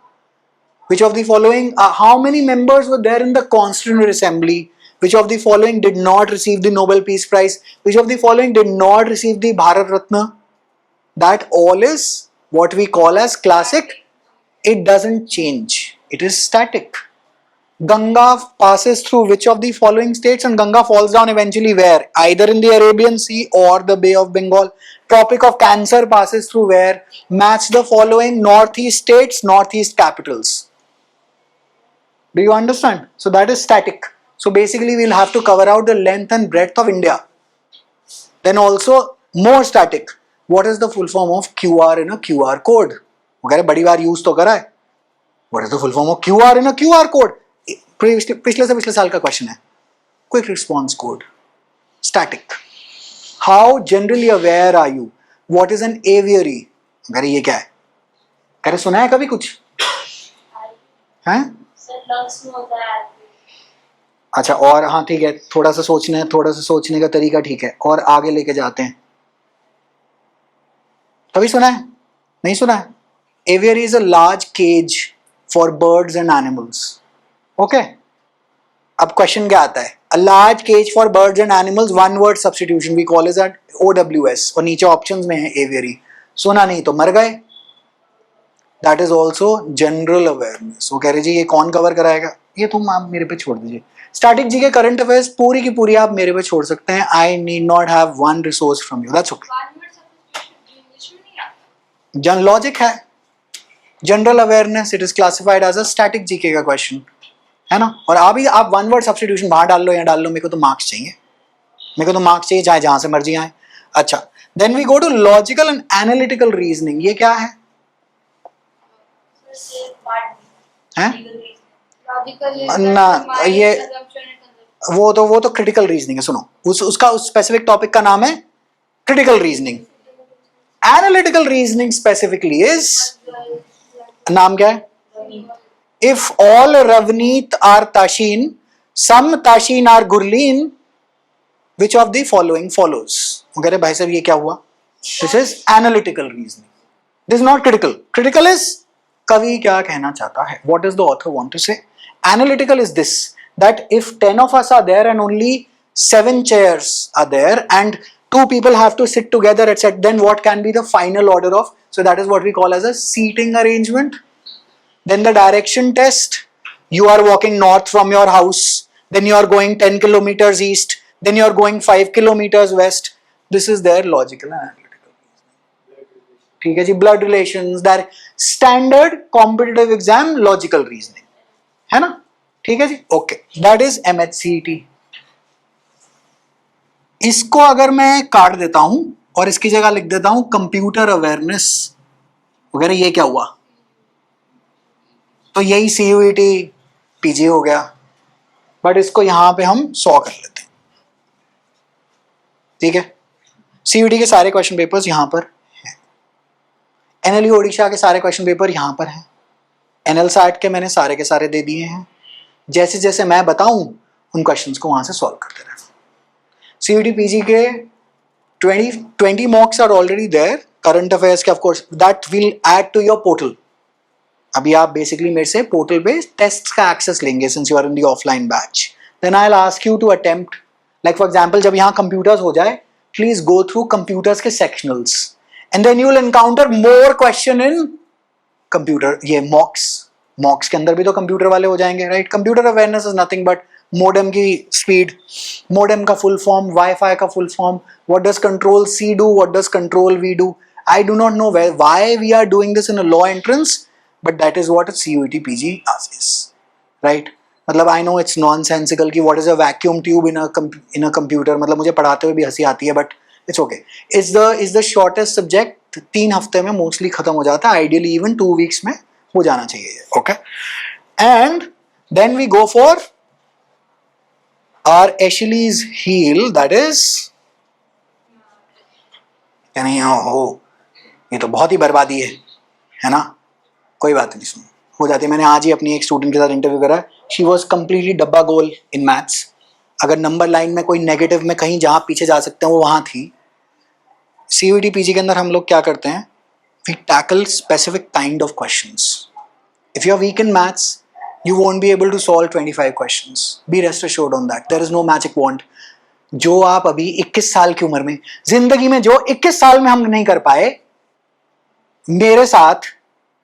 Which of the following, how many members were there in the Constituent Assembly? Which of the following did not receive the Nobel Peace Prize? Which of the following did not receive the Bharat Ratna? That all is what we call as classic. It doesn't change. It is static. Ganga passes through which of the following states, and Ganga falls down eventually where? Either in the Arabian Sea or the Bay of Bengal. Tropic of Cancer passes through where? Match the following northeast states, northeast capitals. Do you understand? So that is static. So basically we'll have to cover out the length and breadth of India. Then also more static. What is the full form of QR in a QR code? वगैरह बड़ी बार use तो करा है। What is the full form of QR in a QR code? पिछले से पिछले साल का क्वेश्चन है। Quick response code. Static. How generally aware are you? What is an aviary? वगैरह ये क्या है? कह रहे सुना है कभी कुछ? हैं? अच्छा, और हाँ ठीक है, थोड़ा सा सोचने का तरीका ठीक है, और आगे लेके जाते हैं। कभी सुना है? नहीं सुना है? Aviary is a large cage for birds and animals. Okay? अब क्वेश्चन क्या आता है? A large cage for birds and animals, one word substitution, we call it OWS, और नीचे ऑप्शंस में है aviary। सुना नहीं तो मर गए। That is also general awareness. वो कह रहे जी ये कौन कवर कराएगा? ये तुम आप मेरे पे छोड़ दीजिए। स्टैटिक जी के करंट अफेयर्स पूरी की पूरी आप मेरे पे छोड़ सकते हैं। I need not have one resource from you. That's okay. जन लॉजिक है, general awareness, it is classified as a static GK का क्वेश्चन है ना। और अभी आप वन वर्ड सब्स्टिट्यूशन बाहर डाल लो या डाल लो, मेरे को तो मार्क्स चाहिए, मेरे को तो मार्क्स चाहिए चाहे जहां से मर्जी आए। अच्छा, then we go to logical and analytical reasoning. ये क्या है? ना ये वो तो क्रिटिकल रीजनिंग है। सुनो, उसका स्पेसिफिक टॉपिक का नाम है critical reasoning. Analytical reasoning specifically is, नाम क्या है? If all Ravneet are Tasheen, some Tasheen are Gurleen, which of the following follows? वगैरह। भाई साहब ये क्या हुआ? This is analytical reasoning, this is not critical. Critical is कवि क्या कहना चाहता है, what does the author want to say. Analytical is this, that if 10 of us are there and only 7 chairs are there and 2 people have to sit together, etc., then what can be the final order of? So that is what we call as a seating arrangement. Then the direction test, you are walking north from your house, then you are going 10 kilometers east, then you are going 5 kilometers west. This is their logical and analytical. ठीक है जी, blood relations, that standard competitive exam logical reasoning है ना। ठीक है जी, okay, that is MHCT। इसको अगर मैं काट देता हूं और इसकी जगह लिख देता हूं कंप्यूटर अवेयरनेस वगैरह, ये क्या हुआ? तो यही CUET PG हो गया, बट इसको यहां पे हम 100 कर लेते हैं, ठीक है। CUET के सारे क्वेश्चन पेपर्स यहां पर हैं, NLE ओडिशा के सारे क्वेश्चन पेपर यहां पर हैं, NL SAT के मैंने सारे के सारे दे दिए हैं। जैसे जैसे मैं बताऊं उन क्वेश्चंस को वहां से सॉल्व करते रहना। CUET PG के 20 mocks are already there, current affairs के of course that will add to your portal. अभी आप बेसिकली मेरे से पोर्टल पे टेस्ट का एक्सेस लेंगे since you are in the offline batch, then I will ask you to attempt, like for example जब यहाँ कंप्यूटर्स हो जाए, प्लीज गो थ्रू कंप्यूटर्स के sectionals and then you will encounter more question in computer, ये mocks के अंदर भी तो कंप्यूटर वाले हो जाएंगे, right. Computer awareness is nothing but modem की स्पीड, मोडेम का फुल फॉर्म, वाईफाई का full form, what does control C do, what does control V do. I do not know why we are doing this in a law entrance, but that is what a CUET PG is, right? मतलब I know it's nonsensical कि what is a vacuum tube in a computer, मतलब मुझे पढ़ाते हुए भी हंसी आती है, but it's okay. It's the shortest subject, 3 हफ्ते में मोस्टली खत्म हो जाता है, ideally even 2 weeks में हो जाना चाहिए, okay? And then we go for our Achilles heel, that is, क्या नहीं हो, ये तो बहुत ही बर्बादी है ना। कोई बात नहीं, सुनो हो जाती है। मैंने आज ही अपनी एक स्टूडेंट के साथ इंटरव्यू करा, शी वॉज कम्प्लीटली डब्बा गोल इन मैथ्स। अगर नंबर लाइन में कोई नेगेटिव में कहीं जहाँ पीछे जा सकते हैं वो वहाँ थी। CUET PG के अंदर हम लोग क्या करते हैं, we tackle specific kind of questions. If you are weak in maths you won't be able to solve 25 questions, be rest assured on that, there is no magic wand. जो आप अभी 21 साल की उम्र में, जिंदगी में जो 21 साल में हम नहीं कर पाए, मेरे साथ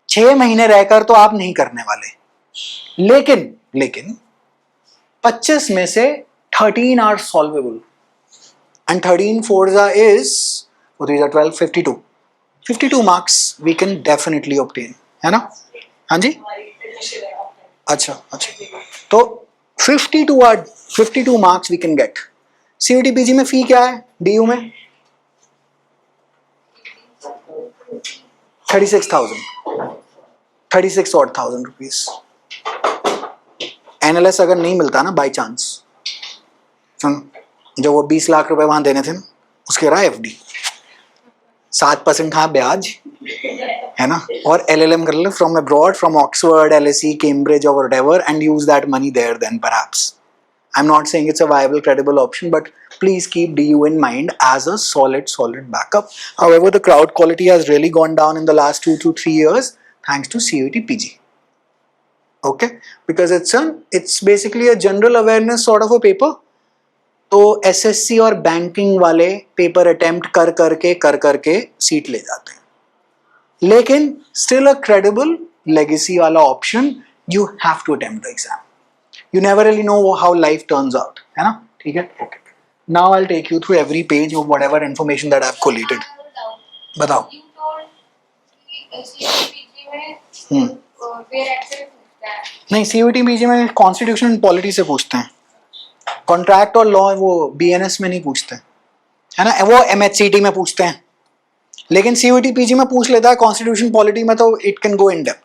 6 महीने रहकर तो आप नहीं करने वाले। लेकिन 25 में से 13 are solvable and 13 4 is 12 52 marks we can definitely obtain, है ना। हाँ जी, अच्छा, तो 52 marks we can get. CUET PG में फी क्या है, DU में 36,000 रुपीज। NLS अगर नहीं मिलता ना बाई चांस, सुन, जो वो 20 लाख रुपए वहां देने थे ना, उसके रहा FD 7% था ब्याज, है ना। और LLM कर ले from abroad, from Oxford, LSE, Cambridge और whatever, and use that money there then perhaps. I'm not saying it's a viable, credible option, but please keep DU in mind as a solid backup. However, the crowd quality has really gone down in the last 2 to 3 years thanks to CUET PG. Okay, because it's basically a general awareness sort of a paper. तो SSC और banking वाले paper attempt कर करके seat ले जाते हैं, लेकिन still a credible legacy वाला option, you have to attempt the exam. You never really know how life turns out, है ना, ठीक है। Okay. Now I'll take you through every page of whatever information that I've collated. बताओ। You told कि CUET PG में where access पूछता है। नहीं, CUET PG में कॉन्स्टिट्यूशन एंड पॉलिटी से पूछते हैं, कॉन्ट्रैक्ट और लॉ वो BNS में नहीं पूछते, है ना, वो MHCT में पूछते हैं। लेकिन CUET PG में पूछ लेता है कॉन्स्टिट्यूशन पॉलिटी में, तो it can go in depth.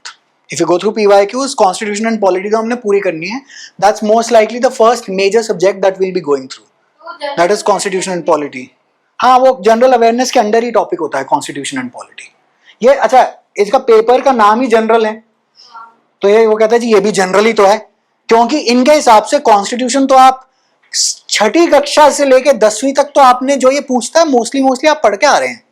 If you go through PYQs, constitution and polity तो हमने पूरी करनी है, that's most likely the first major subject that we'll be going through, that is constitution and polity। हाँ, वो general awareness के under ही topic होता है constitution and polity। ये अच्छा, इसका पेपर का नाम ही जनरल है, तो ये वो कहता है जी ये भी जनरल ही तो है, क्योंकि इनके हिसाब से कॉन्स्टिट्यूशन तो आप 6ठी कक्षा से लेके 10वीं तक तो आपने जो ये पूछता है मोस्टली आप पढ़ के आ रहे हैं।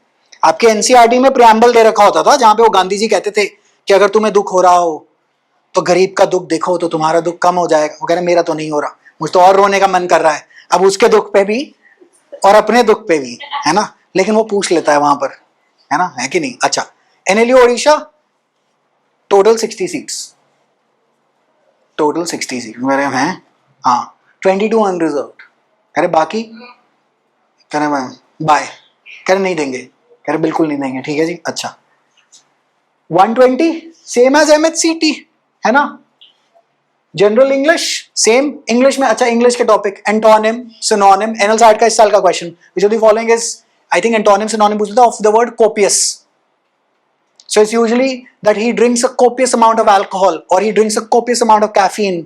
आपके NCERT में प्रियम्बल दे रखा होता था, जहां पे वो गांधी जी कहते थे कि अगर तुम्हें दुख हो रहा हो तो गरीब का दुख देखो तो तुम्हारा दुख कम हो जाएगा। वो कह रहे मेरा तो नहीं हो रहा, मुझे तो और रोने का मन कर रहा है। अब उसके दुख पे भी और अपने दुख पे भी, है ना, लेकिन वो पूछ लेता है वहां पर, है ना, है कि नहीं। अच्छा, NLE ओडिशा टोटल 60 सीट्स, मेरे हैं, हाँ 22 अनरिजर्व्ड। कह रहे बाकी, कह रहे बाय, कह रहे नहीं देंगे, कह रहे बिल्कुल नहीं देंगे, ठीक है जी। अच्छा, 120 सेम एज MHCT, है ना, जनरल इंग्लिश सेम इंग्लिश में. अच्छा इंग्लिश के topic antonym synonym NL side का इस साल का question which of the following is I think antonym synonym पूछता of the word copious. So it's usually that he drinks a copious amount of alcohol or he drinks a copious amount of caffeine.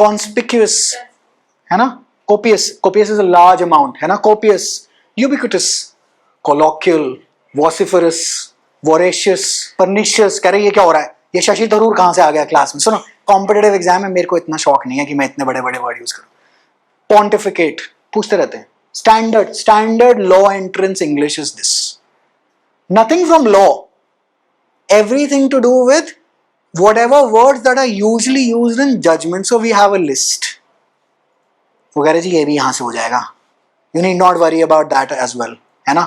Conspicuous, है ना? Copious. Copious is a large amount, है ना? Copious, ubiquitous, colloquial, vociferous, voracious, pernicious. कह रहे ये क्या हो रहा है? ये शशि थरूर कहाँ से आ गया क्लास में? सुनो, कॉम्पिटेटिव एग्जाम में मेरे को इतना शौक नहीं है कि मैं इतने बड़े बड़े वर्ड यूज करूँ. Pontificate, पूछते रहते हैं. Standard law entrance English is this. Nothing from law. Everything to do with whatever words that are usually used in judgment. So we have a list. वगैरह जी ये भी यहाँ से हो जाएगा. You need not worry about that as well. है ना?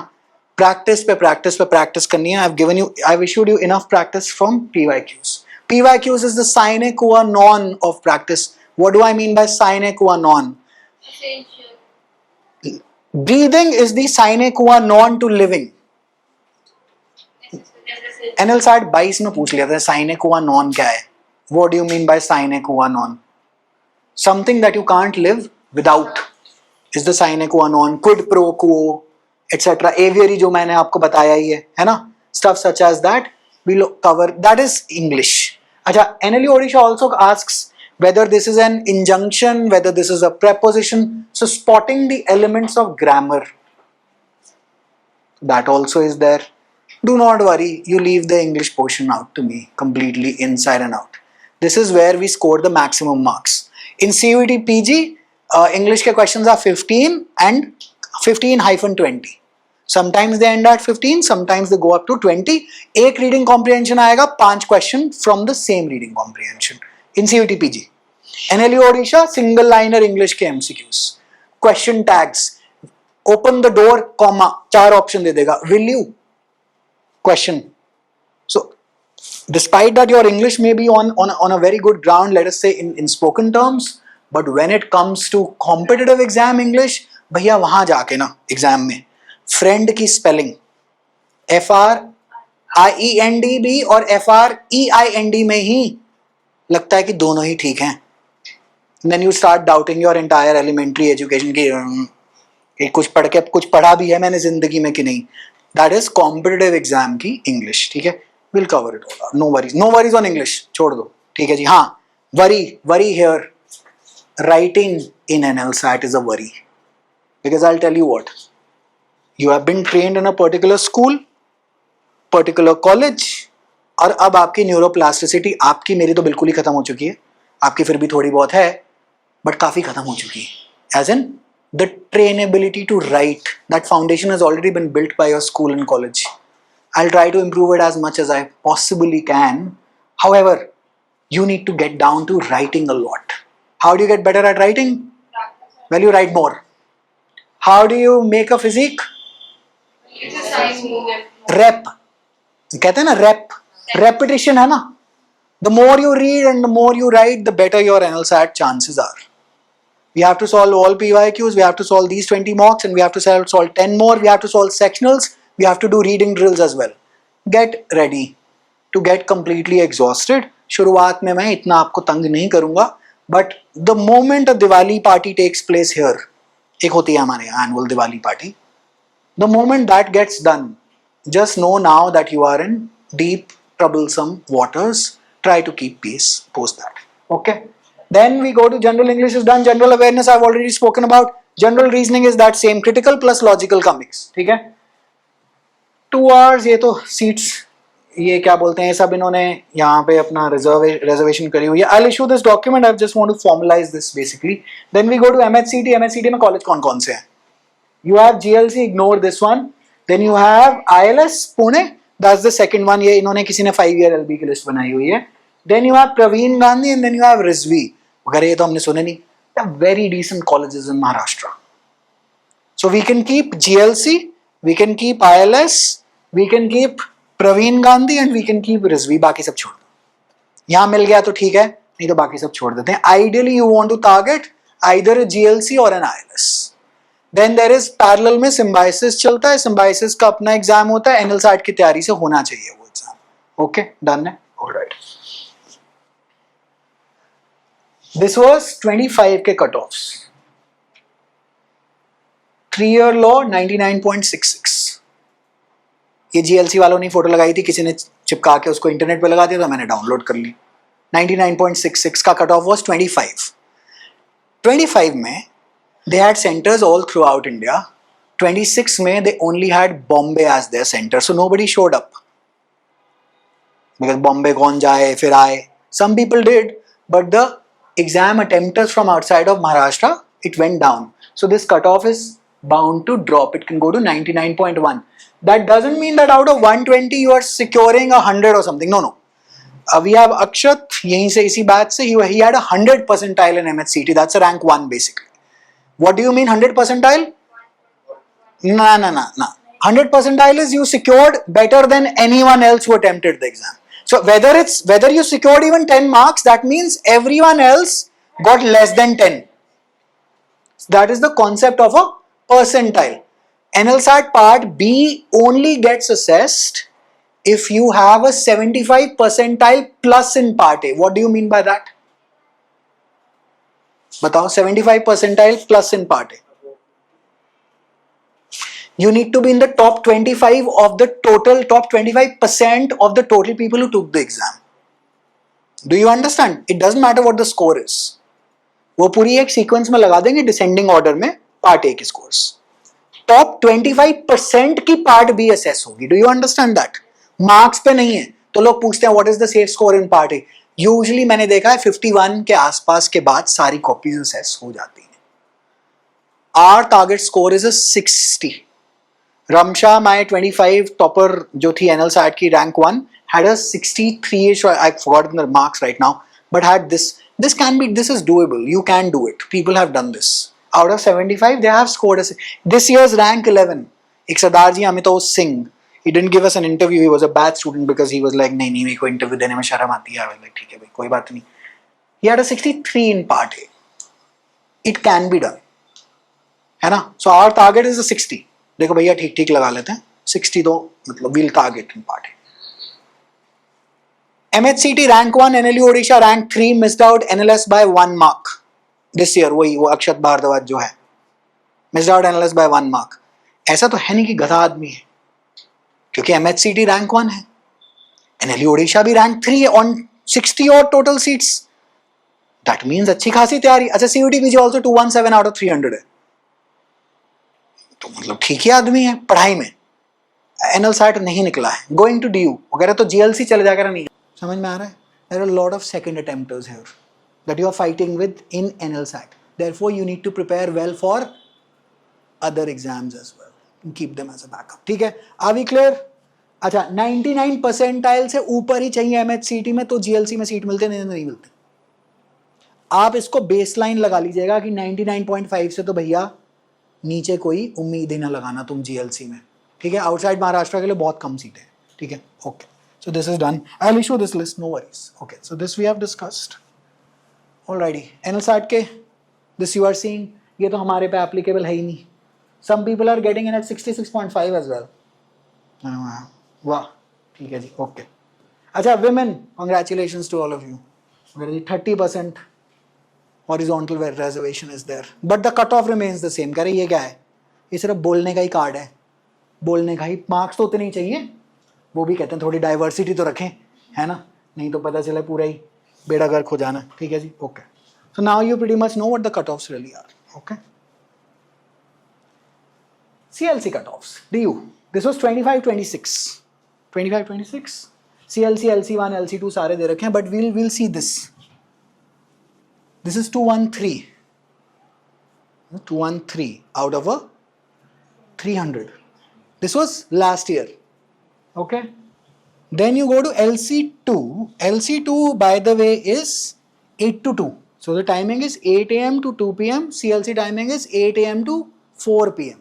Practice पे practice करनी है. I've issued you enough practice from PYQs. PYQs is the sine qua non of practice. What do I mean by sine qua non? Essential. Breathing is the sine qua non to living. NL side 22 में पूछ लिया था साइने qua non क्या है. What do you mean by sine qua non? Something that you can't live without is the sine qua non. Quid pro quo etc. Aviary जो मैंने आपको बताया ही है ना? Stuff such as that we'll cover. That is English. अच्छा, NLE Odisha also asks whether this is an injunction, whether this is a preposition. So spotting the elements of grammar, that also is there. Do not worry, you leave the English portion out to me completely inside and out. This is where we score the maximum marks. In CUET PG, English के questions are 15 and 15-20. Sometimes they end at 15, sometimes they go up to 20. एक reading comprehension आएगा, 5 question from the same reading comprehension. In CUET PG. NLE Odisha, single liner English के MCQs. Question tags. Open the door, comma, 4 option दे देगा. Will you? Question. So, despite that your English may be on a very good ground, let us say in spoken terms, but when it comes to competitive exam English, भैया वहाँ जाके ना exam में friend की spelling FRIEND भी और FREIND में ही लगता है कि दोनों ही ठीक हैं. Then you start doubting your entire elementary education कि कुछ पढ़ के कुछ पढ़ा भी है मैंने जिंदगी में कि नहीं. That is competitive exam की English. ठीक है, we'll cover it all. No worries on English. छोड़ दो. ठीक है जी. हाँ, worry here. Writing in NL SAT is a worry because I'll tell you what. You have been trained in a particular school, particular college, और अब आपकी neuroplasticity आपकी मेरी तो बिल्कुल ही खत्म हो चुकी है. आपकी फिर भी थोड़ी बहुत है, बट काफी खत्म हो चुकी है. As in the trainability to write, that foundation has already been built by your school and college. I'll try to improve it as much as I possibly can. However, you need to get down to writing a lot. How do you get better at writing? Well, you write more. How do you make a physique? Exercise movement. Rep. कहते हैं ना rep. Repetition है ना? The more you read and the more you write, the better your NL SAT chances are. We have to solve all PYQs, we have to solve these 20 mocks and we have to solve 10 more, we have to solve sectionals, we have to do reading drills as well. Get ready to get completely exhausted. शुरुआत में मैं इतना आपको तंग नहीं करूंगा, but the moment a Diwali party takes place here, एक होती है हमारे annual Diwali party, the moment that gets done, just know now that you are in deep troublesome waters. Try to keep peace post that. Okay. Then we go to general English is done. General awareness I've already spoken about. General reasoning is that same, critical plus logical का mix. ठीक है. 2 hours ये तो seats ये क्या बोलते हैं सब इन्होंने यहाँ पे अपना reservation करी हुई है. I'll issue this document. I just want to formalize this basically. Then we go to MHCT. MHCT में college कौन से हैं? You have GLC. Ignore this one. Then you have ILS Pune. That's the second one. ये इन्होंने किसी ने 5-year LB की list बनाई हुई है. Then you have Praveen Gandhi and then you have Rizvi. वगैरह ये तो हमने सुने नहीं. They're very decent colleges in Maharashtra. So we can keep GLC, we can keep ILS, we can keep Praveen Gandhi and we can keep Rizvi. बाकी सब छोड़ दो. यहाँ मिल गया तो ठीक है, नहीं तो बाकी सब छोड़ देते हैं. Ideally you want to target either a GLC or an ILS. Then there is parallel में symbiosis चलता है. Symbiosis का अपना एग्जाम होता है. NL SAT की तैयारी से होना चाहिए वो एग्जाम. Okay, done है. All right. This was 25 के कट ऑफ्स. 3-year law 99.66. ये GLC वालों ने फोटो लगाई थी, किसी ने चिपका के उसको इंटरनेट पे लगा दिया था, मैंने डाउनलोड कर ली. 99.66 का कट ऑफ वॉज 25. 25 में they had centers all throughout India. 26 में they only had Bombay as their center, so nobody showed up. Because Bombay कौन जाए फिर आए. Some people did, but the exam attempters from outside of Maharashtra, it went down. So this cutoff is bound to drop. It can go to 99.1. That doesn't mean that out of 120 you are securing 100 or something. No. We have Akshat, यहीं से इसी batch से, he had 100 percentile in MHCT. That's a rank 1 basically. What do you mean 100 percentile? No. 100 percentile is you secured better than anyone else who attempted the exam. So whether you secured even 10 marks, that means everyone else got less than 10. That is the concept of a percentile. NLSAT Part B only gets assessed if you have a 75 percentile plus in Part A. What do you mean by that? बताओ, 75 percentile plus in Part A. You need to be in the top 25 of the total, top 25% of the total people who took the exam. Do you understand? It doesn't matter what the score is. वो पूरी एक sequence में लगा देंगे descending order में part A के scores. Top 25% की part B assess होगी. Do you understand that? Marks पे नहीं है. तो लोग पूछते हैं what is the safe score in part A. Usually मैंने देखा है 51 के आसपास के बाद सारी कॉपीज असेस हो जाती हैं. Our target score is 60. Ramsha, my 25 topper जो थी NLSAT की rank 1, had a 63ish, I've forgotten the marks right now, but had this. This is doable. You can do it. People have done this. Out of 75, they have scored this year's rank 11. एक सरदार जी Amitoj Singh, he didn't give us an interview. He was a bad student because he was like, नहीं मेरे को interview देने में शर्म आती है. I was like, ठीक है भाई, कोई बात नहीं. He had a 63 in part A. It can be done. है ना? So our target is a 60. देखो भैया ठीक लगा लेते हैं. 60 तो मतलब we'll target in part A. MHCT rank 1, NLU Odisha rank 3 missed out NLS by 1 mark this year. वही वो अक्षत भारद्वाज जो है missed out NLS by 1 mark. ऐसा तो है नहीं कि गधा आदमी है, क्योंकि MHCT rank 1 है, NLU Odisha भी rank 3 है on 60 और total seats. That means अच्छी खासी तैयारी. अच्छा CUT PG also 217 out of 300 है, तो मतलब ठीक ही आदमी है पढ़ाई में. NLSAT नहीं निकला है. गोइंग टू DU वगैरह तो GLC चले जाकर नहीं. समझ में आ रहा है? There are a lot of second attempters here that you are fighting with in NLSAT. Therefore, you need to prepare well for other exams as well and keep them as a backup. ठीक है? Are we clear? अच्छा, 99 percentile से ऊपर ही चाहिए MHCT में, तो GLC में seat मिलते नहीं मिलते. आप इसको बेसलाइन लगा लीजिएगा कि 99.5 से तो भैया नीचे कोई उम्मीद ही ना लगाना तुम GLC में. ठीक है? आउटसाइड महाराष्ट्र के लिए बहुत कम सीटें हैं. ठीक है? Okay. So this is done. I'll issue this list, no worries. Okay, so this we have discussed. Alrighty. NLSAT के this you are seeing, ये तो हमारे पे applicable है ही नहीं. Some people are getting in at 66.5 as well. वाह, ठीक है जी. Okay. अच्छा, women, congratulations to all of you. 30% horizontal reservation is there, but the cutoff remains the same. कह रहे ये क्या है? ये सिर्फ बोलने का ही कार्ड है. बोलने का ही मार्क्स तो उतने ही चाहिए. वो भी कहते हैं थोड़ी डाइवर्सिटी तो रखें, है ना, नहीं तो पता चले पूरा ही बेड़ा गर्क हो जाना. ठीक है जी. Okay. So now you pretty much know what the cut offs really are. Okay. CLC cut offs. DU, this was 25-26. 25-26. CLC, LC1, LC2 सारे दे रखे हैं, बट we'll see this. This is 213. 213 out of a 300. This was last year. Okay. Then you go to LC2. LC2, by the way, is 8 to 2. So the timing is 8 AM to 2 PM. CLC timing is 8 AM to 4 PM.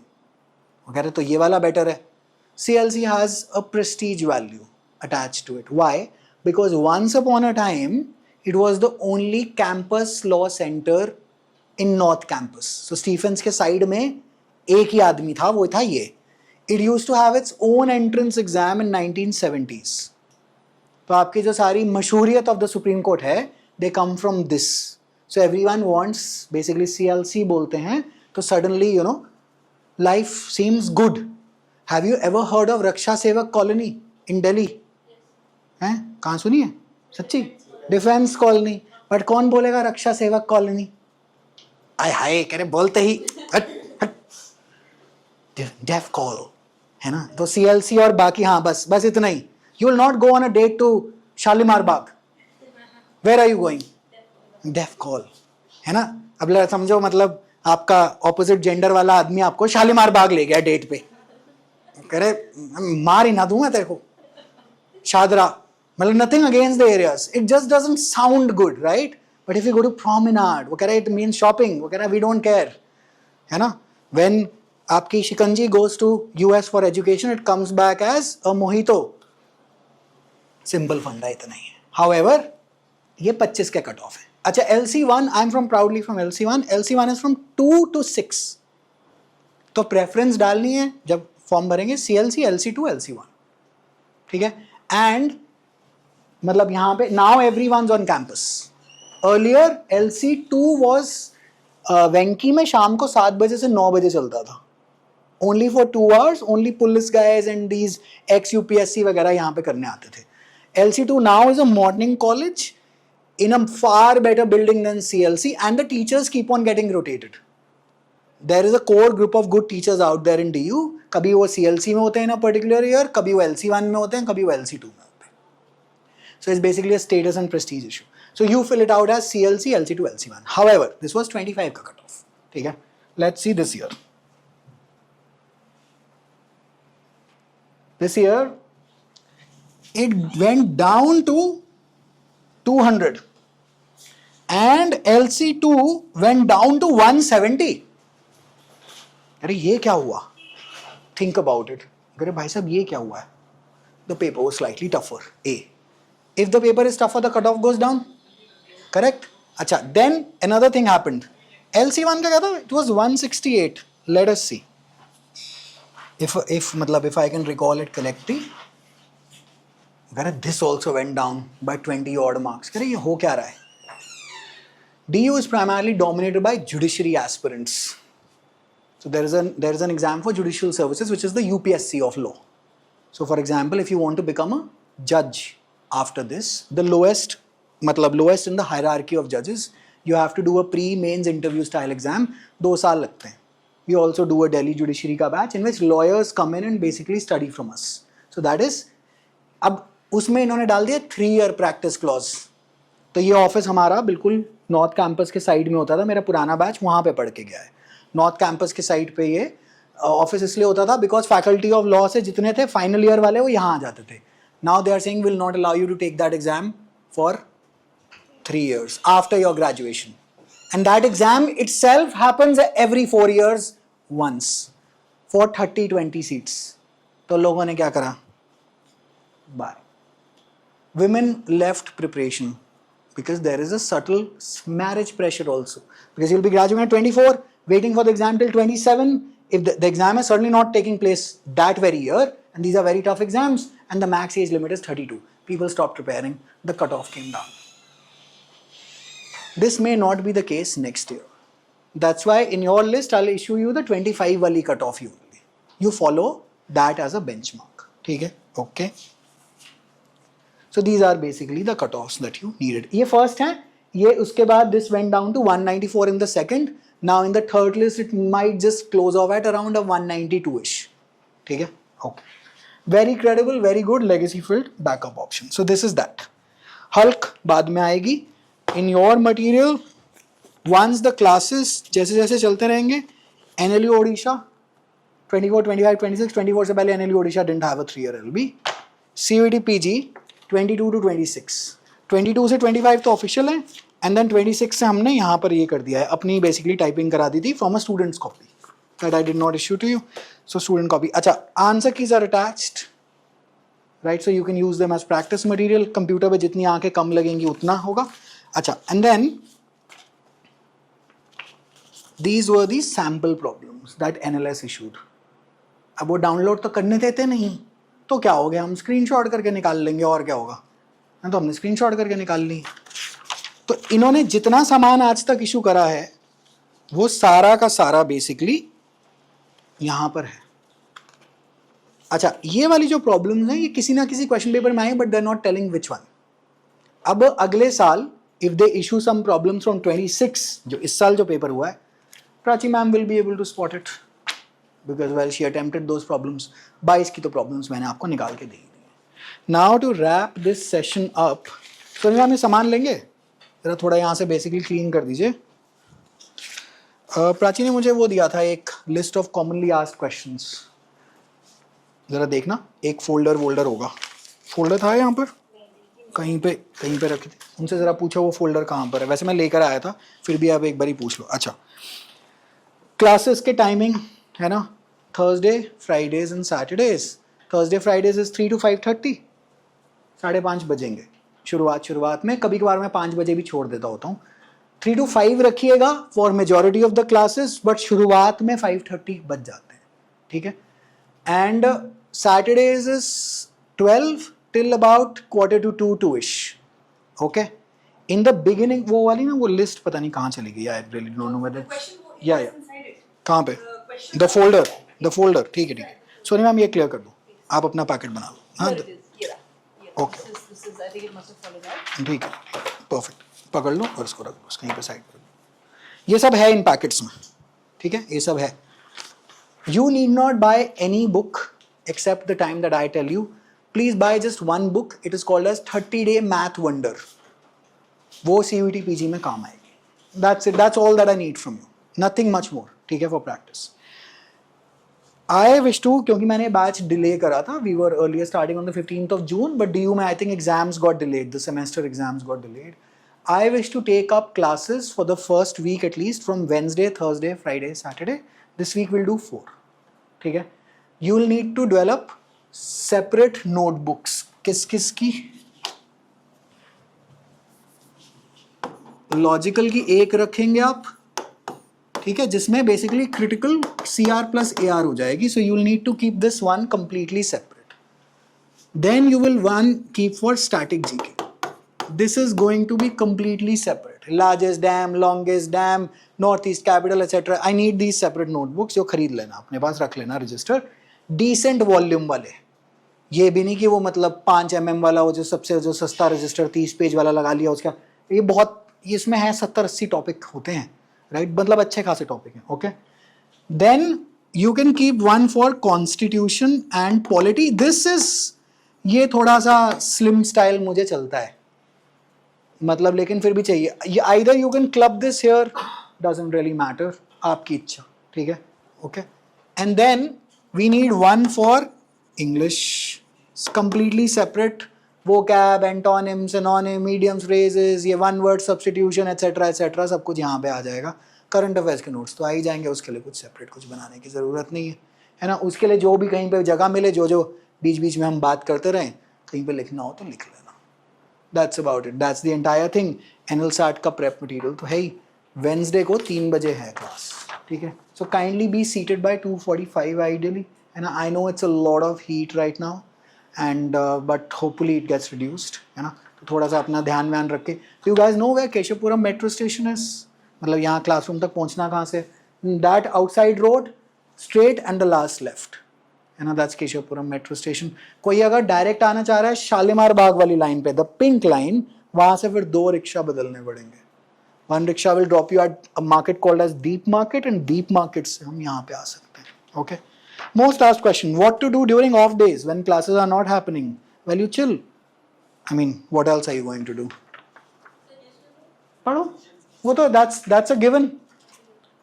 Okay, तो ये वाला better है. CLC has a prestige value attached to it. Why? Because once upon a time, it was the only campus law center in North Campus. So Stephens के side में एक ही आदमी था, वो था ये. It used to have its own entrance exam in 1970s. तो आपकी जो सारी मशहूरियत of the Supreme Court है, they come from this. So everyone wants basically CLC बोलते हैं, तो suddenly you know life seems good. Have you ever heard of Raksha Sevak colony इन दिल्ली? हैं, कहाँ सुनी है? सच्ची? Defence colony. बट कौन बोलेगा रक्षा सेवक कॉलोनी? आय हाय, कह रहे बोलते ही हट हट, डेफ कॉल है ना. तो CLC और बाकी, हाँ बस इतना ही. You will not go on a date to Shalimar Bagh. Where are you going? डेफ कॉल है ना. अब समझो, मतलब आपका ऑपोजिट जेंडर वाला आदमी आपको शालीमार बाग ले गया डेट पे, कह रहे मार ही ना दूं मैं तेरे को. शादरा, मतलब nothing against the areas, it just doesn't sound good, right? But if you go to promenade, वो कह रहा है इट मीन शॉपिंग, वो कह रहा है वी डोंट केयर, है ना. व्हेन आपकी shikanji goes to US for education, it comes back as a mojito. Simple funda इतना ही है. हाउएवर ये 25 का कट ऑफ है. अच्छा, LC1, I am from proudly from LC1. LC1 is from 2 to 6. तो प्रेफरेंस डालनी है जब फॉर्म भरेंगे, CLC, LC2, LC1, ठीक है. एंड मतलब यहाँ पे now everyone's on campus. Earlier LC2 was Venky में शाम को 7 बजे से 9 बजे चलता था. Only for 2 hours, only police guys and these ex UPSC वगैरह यहाँ पे करने आते थे. LC2 now is a morning college in a far better building than CLC, and the teachers keep on getting rotated. There is a core group of good teachers out there in DU. कभी वो CLC में होते हैं in a particular year, कभी वो LC1 में होते हैं, कभी वो LC2 में होते हैं. So it's basically a status and prestige issue. So you fill it out as CLC, LC2, LC1. However, this was 25 का cutoff. ठीक है. Let's see this year. This year, it went down to 200 and LC2 went down to 170. अरे ये क्या हुआ? Think about it. अरे भाई साहब ये क्या हुआ है? The paper was slightly tougher. A. If the paper is tougher, the cutoff goes down. Correct? अच्छा, then another thing happened. LC1 का क्या था? It was 168. Let us see. If I can recall it correctly, this also went down by 20 odd marks. अरे ये हो क्या रहा है? DU is primarily dominated by judiciary aspirants. So there is an exam for judicial services, which is the UPSC of law. So for example, if you want to become a judge after this, the lowest in the hierarchy of judges, you have to do a pre-mains interview style exam. 2 साल लगते हैं. We also do a Delhi judiciary का batch in which lawyers come in and basically study from us. So that is, अब उसमें इन्होंने डाल दिया 3-year practice clause. तो ये ऑफिस हमारा बिल्कुल नॉर्थ कैंपस के साइड में होता था. मेरा पुराना बैच वहाँ पे पढ़ के गया है. नॉर्थ कैंपस के साइड पे ये ऑफिस इसलिए होता था बिकॉज फैकल्टी ऑफ लॉ से जितने थे फाइनल ईयर वाले वो यहाँ आ जाते थे. Now they are saying will not allow you to take that exam for 3 years after your graduation. And that exam itself happens every 4 years once for 30-20 seats. तो लोगों ने क्या करा? Bye. Women left preparation because there is a subtle marriage pressure also. Because you'll be graduating at 24, waiting for the exam till 27. If the exam is certainly not taking place that very year, and these are very tough exams, and the max age limit is 32. People stopped preparing, the cutoff came down. This may not be the case next year. That's why in your list, I'll issue you the 25 wali cutoff usually. You follow that as a benchmark. Okay? Okay. So these are basically the cutoffs that you needed. ये first है. ये उसके बाद this went down to 194 in the second. Now in the third list, it might just close off at around a 192-ish. ठीक है? Okay. Very credible, very good legacy filled backup option. So this is that. Hulk बाद में आएगी. In your material, once the classes जैसे जैसे चलते रहेंगे, NLU Odisha 24, 25, 26, 24 से पहले NLU Odisha didn't have a 3-year LB. CVT PG 22 to 26. 22 से 25 तो ऑफिशियल है, एंड देन 26 से हमने यहाँ पर ये कर दिया है, अपनी बेसिकली टाइपिंग करा दी थी from a students copy that I did not issue to you. So student copy. अच्छा, answer keys are attached, right? So you can use them as practice material. Computer पे जितनी आंखें कम लगेंगी उतना होगा. अच्छा, and then these were the sample problems that NLS issued. अब वो डाउनलोड तो करने देते नहीं, तो क्या हो गया, हम स्क्रीनशॉट करके निकाल लेंगे, और क्या होगा. तो हमने स्क्रीनशॉट करके निकाल ली. तो इन्होंने जितना सामान आज तक इशू करा है वो सारा का सारा बेसिकली यहां पर है। अच्छा, ये वाली जो प्रॉब्लम्स हैं ये किसी ना किसी क्वेश्चन पेपर में आई, but they are not telling which one. अब अगले साल if they issue some problems from 26, जो इस साल जो पेपर हुआ है, Prachi ma'am will be able to spot it because well she attempted those problems. 22 की तो प्रॉब्लम्स मैंने आपको निकाल के दी है। Now to wrap this session up, Sonia में सामान लेंगे जरा, थोड़ा यहाँ से बेसिकली क्लीन कर दीजिए। प्राची ने मुझे वो दिया था एक list of commonly asked questions, जरा देखना, एक फोल्डर वोल्डर होगा, फोल्डर था यहाँ पर कहीं पे रखे थे, उनसे ज़रा पूछो वो फोल्डर कहाँ पर है। वैसे मैं लेकर आया था, फिर भी आप एक बार ही पूछ लो। अच्छा, क्लासेस के टाइमिंग है ना, Thursday Fridays and Saturdays. Thursday Fridays is 3 to 5:30, 5:30 बजेंगे शुरुआत में। कभी कभार मैं 5 बजे भी छोड़ देता होता हूँ। 3 to 5 रखिएगा for majority of the classes, but शुरुआत में 5:30 बज जाते हैं, ठीक है। And Saturdays is 12 till about 1:45-2-ish, okay? In the beginning वो वाली ना वो लिस्ट पता नहीं कहाँ चली गई, I really don't know whether या कहाँ पे द फोल्डर, ठीक है। सोनी मैम ये क्लियर कर दो, आप अपना पैकेट बना लो। हाँ ओके ठीक है, परफेक्ट, पकड़ लो और इसको रख दो कहीं पे साइड पर। ये सब है इन पैकेट्स में, ठीक है, ये सब है। You need not buy any book except the time that I tell you. Please buy just one book. It is called as 30-day Math Wonder. वो CUET PG में काम आएगी। That's it. That's all that I need from you. Nothing much more. ठीक है, for practice. I wish to, क्योंकि मैंने batch delay करा था, we were earlier starting on the 15th of June, but DU में I think exams got delayed, the semester exams got delayed. I wish to take up classes for the first week at least from Wednesday, Thursday, Friday, Saturday. This week we'll do 4. ठीक है, you will need to develop separate notebooks. किस की? Logical की एक रखेंगे आप, ठीक है, जिसमें basically critical CR plus AR हो जाएगी. So you will need to keep this one completely separate. Then you will one keep for static GK. This is going to be completely separate. Largest dam, longest dam, northeast capital, etc. I need these separate notebooks. जो खरीद लेना, अपने पास रख लेना register, decent volume वाले। ये भी नहीं कि वो मतलब 5 mm वाला, वो जो सबसे जो सस्ता रजिस्टर 30 पेज वाला लगा लिया उसका, ये बहुत, ये इसमें है 70-80 टॉपिक होते हैं, राइट, मतलब अच्छे खासे टॉपिक हैं, okay. Then you can keep one for constitution and polity. This is, ये थोड़ा सा स्लिम स्टाइल मुझे चलता है, मतलब, लेकिन फिर भी चाहिए। Either you can club this here, doesn't really matter, आपकी इच्छा, ठीक है, okay. And then we need one for English, completely separate, vocab, antonyms, synonym, idioms, phrases, ये one word substitution, etc. सब कुछ यहाँ पे आ जाएगा। करंट अफेयर्स के नोट्स तो आ ही जाएंगे, उसके लिए कुछ सेपरेट कुछ बनाने की ज़रूरत नहीं है ना। उसके लिए जो भी कहीं पे जगह मिले, जो बीच बीच में हम बात करते रहें, कहीं पे लिखना हो तो लिख लेना। That's about it, that's the entire thing. NLSAT का प्रेप मटीरियल तो है ही। वेंसडे को 3 बजे है क्लास, ठीक है। So kindly be seated by 2:45 ideally, है ना। I know it's a lot of heat right now and but hopefully it gets reduced, है ना। तो थोड़ा सा अपना ध्यान रख के, you guys know where Keshavpuram metro station is, मतलब यहाँ क्लासरूम तक पहुँचना कहाँ से, that outside road straight and the last left, है ना, that's केशवपुरम मेट्रो स्टेशन। कोई अगर डायरेक्ट आना चाह रहा है शालीमार बाग वाली लाइन पे, द पिंक लाइन, वहाँ से फिर 2 रिक्शा बदलने पड़ेंगे। One rickshaw will drop you at a market called as Deep Market, and Deep Market से हम यहाँ पे आ सकते हैं, okay। Most asked question, what to do during off days when classes are not happening? Well, you chill. I mean, what else are you going to do? पढ़ो, वो तो that's a given.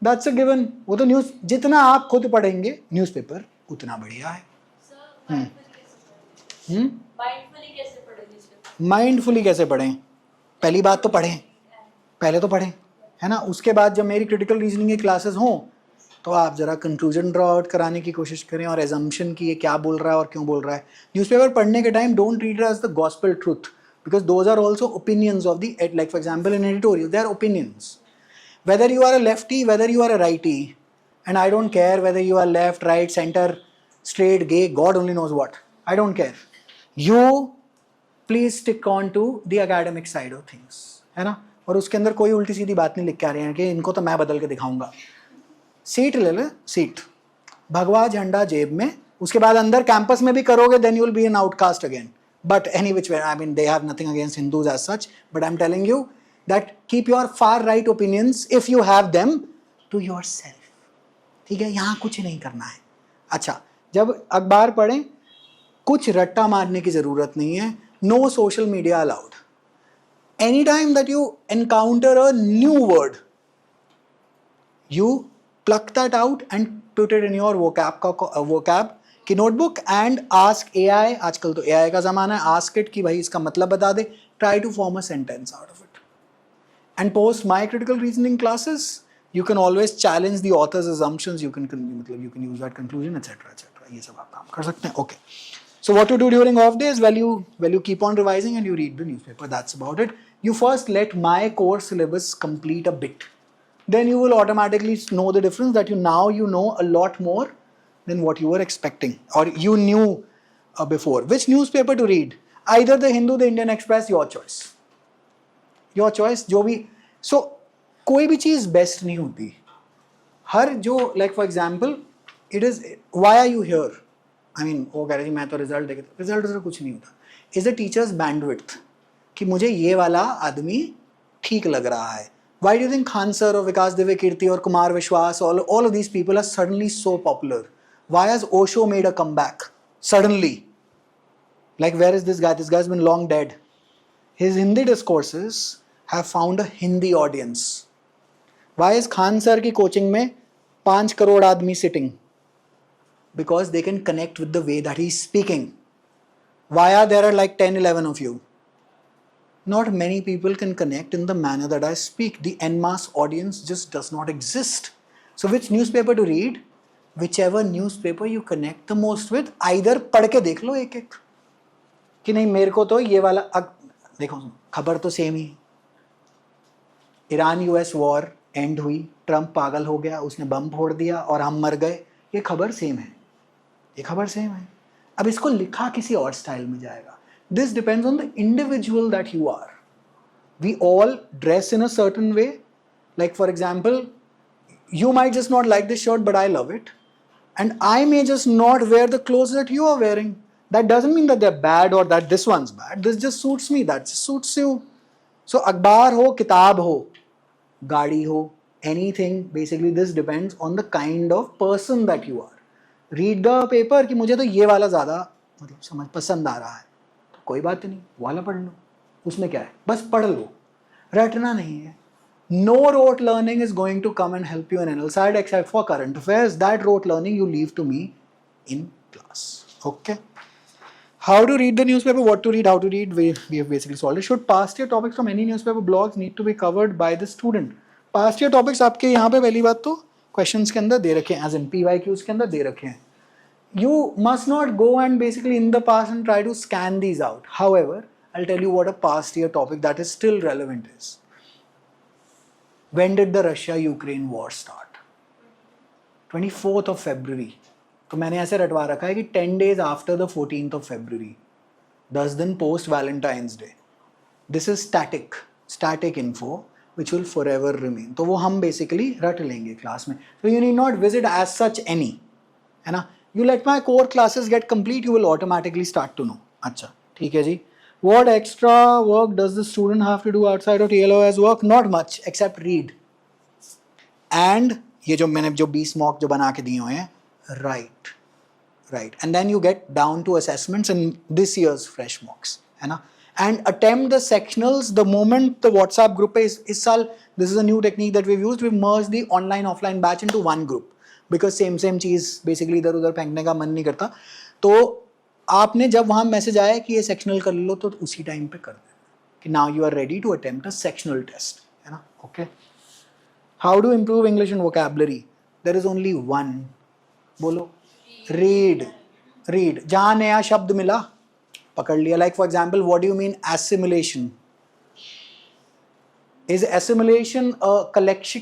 That's a given. वो तो news, जितना आप खुद पढ़ेंगे newspaper उतना बढ़िया है। माइंडफुली कैसे पढ़ें? पहली बात तो पढ़ें, पहले तो पढ़ें, है ना। उसके बाद जब मेरी क्रिटिकल रीजनिंग की क्लासेस हों तो आप जरा कंक्लूजन ड्रॉ आउट कराने की कोशिश करें और एजम्पशन की ये क्या बोल रहा है और क्यों बोल रहा है। न्यूज़पेपर पढ़ने के time don't read it as the gospel truth, because those are also opinions of the, like for example in editorial, they are opinions. Whether you are a lefty, whether you are a righty, and I don't care whether you are left, right, centre, straight, gay, God only knows what, I don't care. You please stick on to the academic side of things, है ना। और उसके अंदर कोई उल्टी सीधी बात नहीं लिख के आ रही है कि इनको तो मैं बदल के दिखाऊंगा। सीट ले ले, सीट, भगवा झंडा जेब में, उसके बाद अंदर कैंपस में भी करोगे then you will be an outcast again. But any which way, I mean they have nothing against Hindus as such, but I am telling you that keep your far right opinions if you have them to yourself. ठीक है, यहाँ कुछ नहीं करना है। अच्छा, जब अखबार पढ़ें कुछ रट्टा मारने की जरूरत नहीं है। No social media allowed. Any time that you encounter a new word, you pluck that out and put it in your vocab की notebook and ask AI, आजकल तो AI का ज़माना है, ask it कि भाई इसका मतलब बता दे, try to form a sentence out of it. And post my critical reasoning classes, you can always challenge the author's assumptions, you can use that conclusion, etc. etc. ये सब आप काम कर सकते हैं. Okay. So what to do during off days? Well, you keep on revising and you read the newspaper. That's about it. You first let my course syllabus complete a bit. Then you will automatically know the difference that you know a lot more than what you were expecting or you knew before. Which newspaper to read? Either the Hindu, the Indian Express, your choice. Your choice, जो भी. So कोई भी चीज़ best नहीं होती. हर जो, like for example, it is, why are you here? I mean, वो कह रहे थे मैं तो रिजल्ट देखे, रिजल्ट से कुछ नहीं होता. Is the teacher's bandwidth कि मुझे ये वाला आदमी ठीक लग रहा है. Why do you think Khan sir or Vikas Divya Kirti or Kumar Vishwas, all of these people are suddenly so popular? Why has Osho made a comeback suddenly? Like, where is this guy? This guy's been long dead. His Hindi discourses have found a Hindi audience. Why is Khan sir की coaching में 5 crore आदमी sitting? Because they can connect with the way that he's speaking. Why are there like 10, 11 of you? Not many people can connect in the manner that I speak. The en masse audience just does not exist. So which newspaper to read? Whichever newspaper you connect the most with. Either पढ़ के देख लो एक एक कि नहीं मेरे को तो ये वाला देखो खबर तो same he. Iran US war and हुई, ट्रम्प पागल हो गया, उसने बम फोड़ दिया और हम मर गए. ये खबर सेम है, ये खबर सेम है. अब इसको लिखा किसी और स्टाइल में जाएगा. This depends on the individual that you are. We all dress in a certain way. Like for example, you might just not like this shirt, but I love it. And I may just not wear the clothes that you are wearing. That doesn't mean that they're bad or that this one's bad. This just suits me. That just suits you. So अखबार हो, किताब हो, गाड़ी हो, anything. Basically, this depends on the kind of person that you are. Read the paper कि मुझे तो ये वाला ज़्यादा मतलब समझ पसंद आ रहा है. कोई बात नहीं, वाला पढ़ लो. उसमें क्या है, बस पढ़ लो, रटना नहीं है. No rote learning is going to come and help you in NLSAT except for current affairs. That rote learning you leave to me in class. Okay. How to read the newspaper, what to read, how to read, we have basically solved it. Should past year topics from any newspaper blogs need to be covered by the student? Past year topics आपके यहाँ पे पहली बात तो questions के अंदर दे रखे हैं, as in PYQs के अंदर दे रखे हैं. You must not go and basically in the past and try to scan these out. However, I'll tell you what a past year topic that is still relevant is. When did the Russia-Ukraine war start? 24th of February. तो मैंने ऐसे रटवा रखा है कि 10 days after the 14th of February. 10 दिन post Valentine's Day. This is static info which will forever remain. तो वो हम basically रट लेंगे class में. So you need not visit as such any. है ना? You let my core classes get complete, you will automatically start to know. अच्छा, ठीक है जी. What extra work does the student have to do outside of TLO as work? Not much, except read. And ये जो मैंने जो 20 mock जो बना के दिए हुए हैं, write. And then you get down to assessments in this year's fresh mocks, है ना? And attempt the sectionals the moment the WhatsApp group पे इस साल, this is a new technique that we've used, we've merged the online offline batch into one group. Because same cheese basically इधर उधर फेंकने का मन नहीं करता. तो आपने जब वहाँ मैसेज आया कि ये सेक्शनल कर लो तो उसी टाइम पे कर देना कि now you are ready to attempt a sectional test, है ना? Okay. How to improve English and vocabulary? There is only one. बोलो. रीड. जहाँ नया शब्द मिला पकड़ लिया. Like for example, what do you mean assimilation? Is assimilation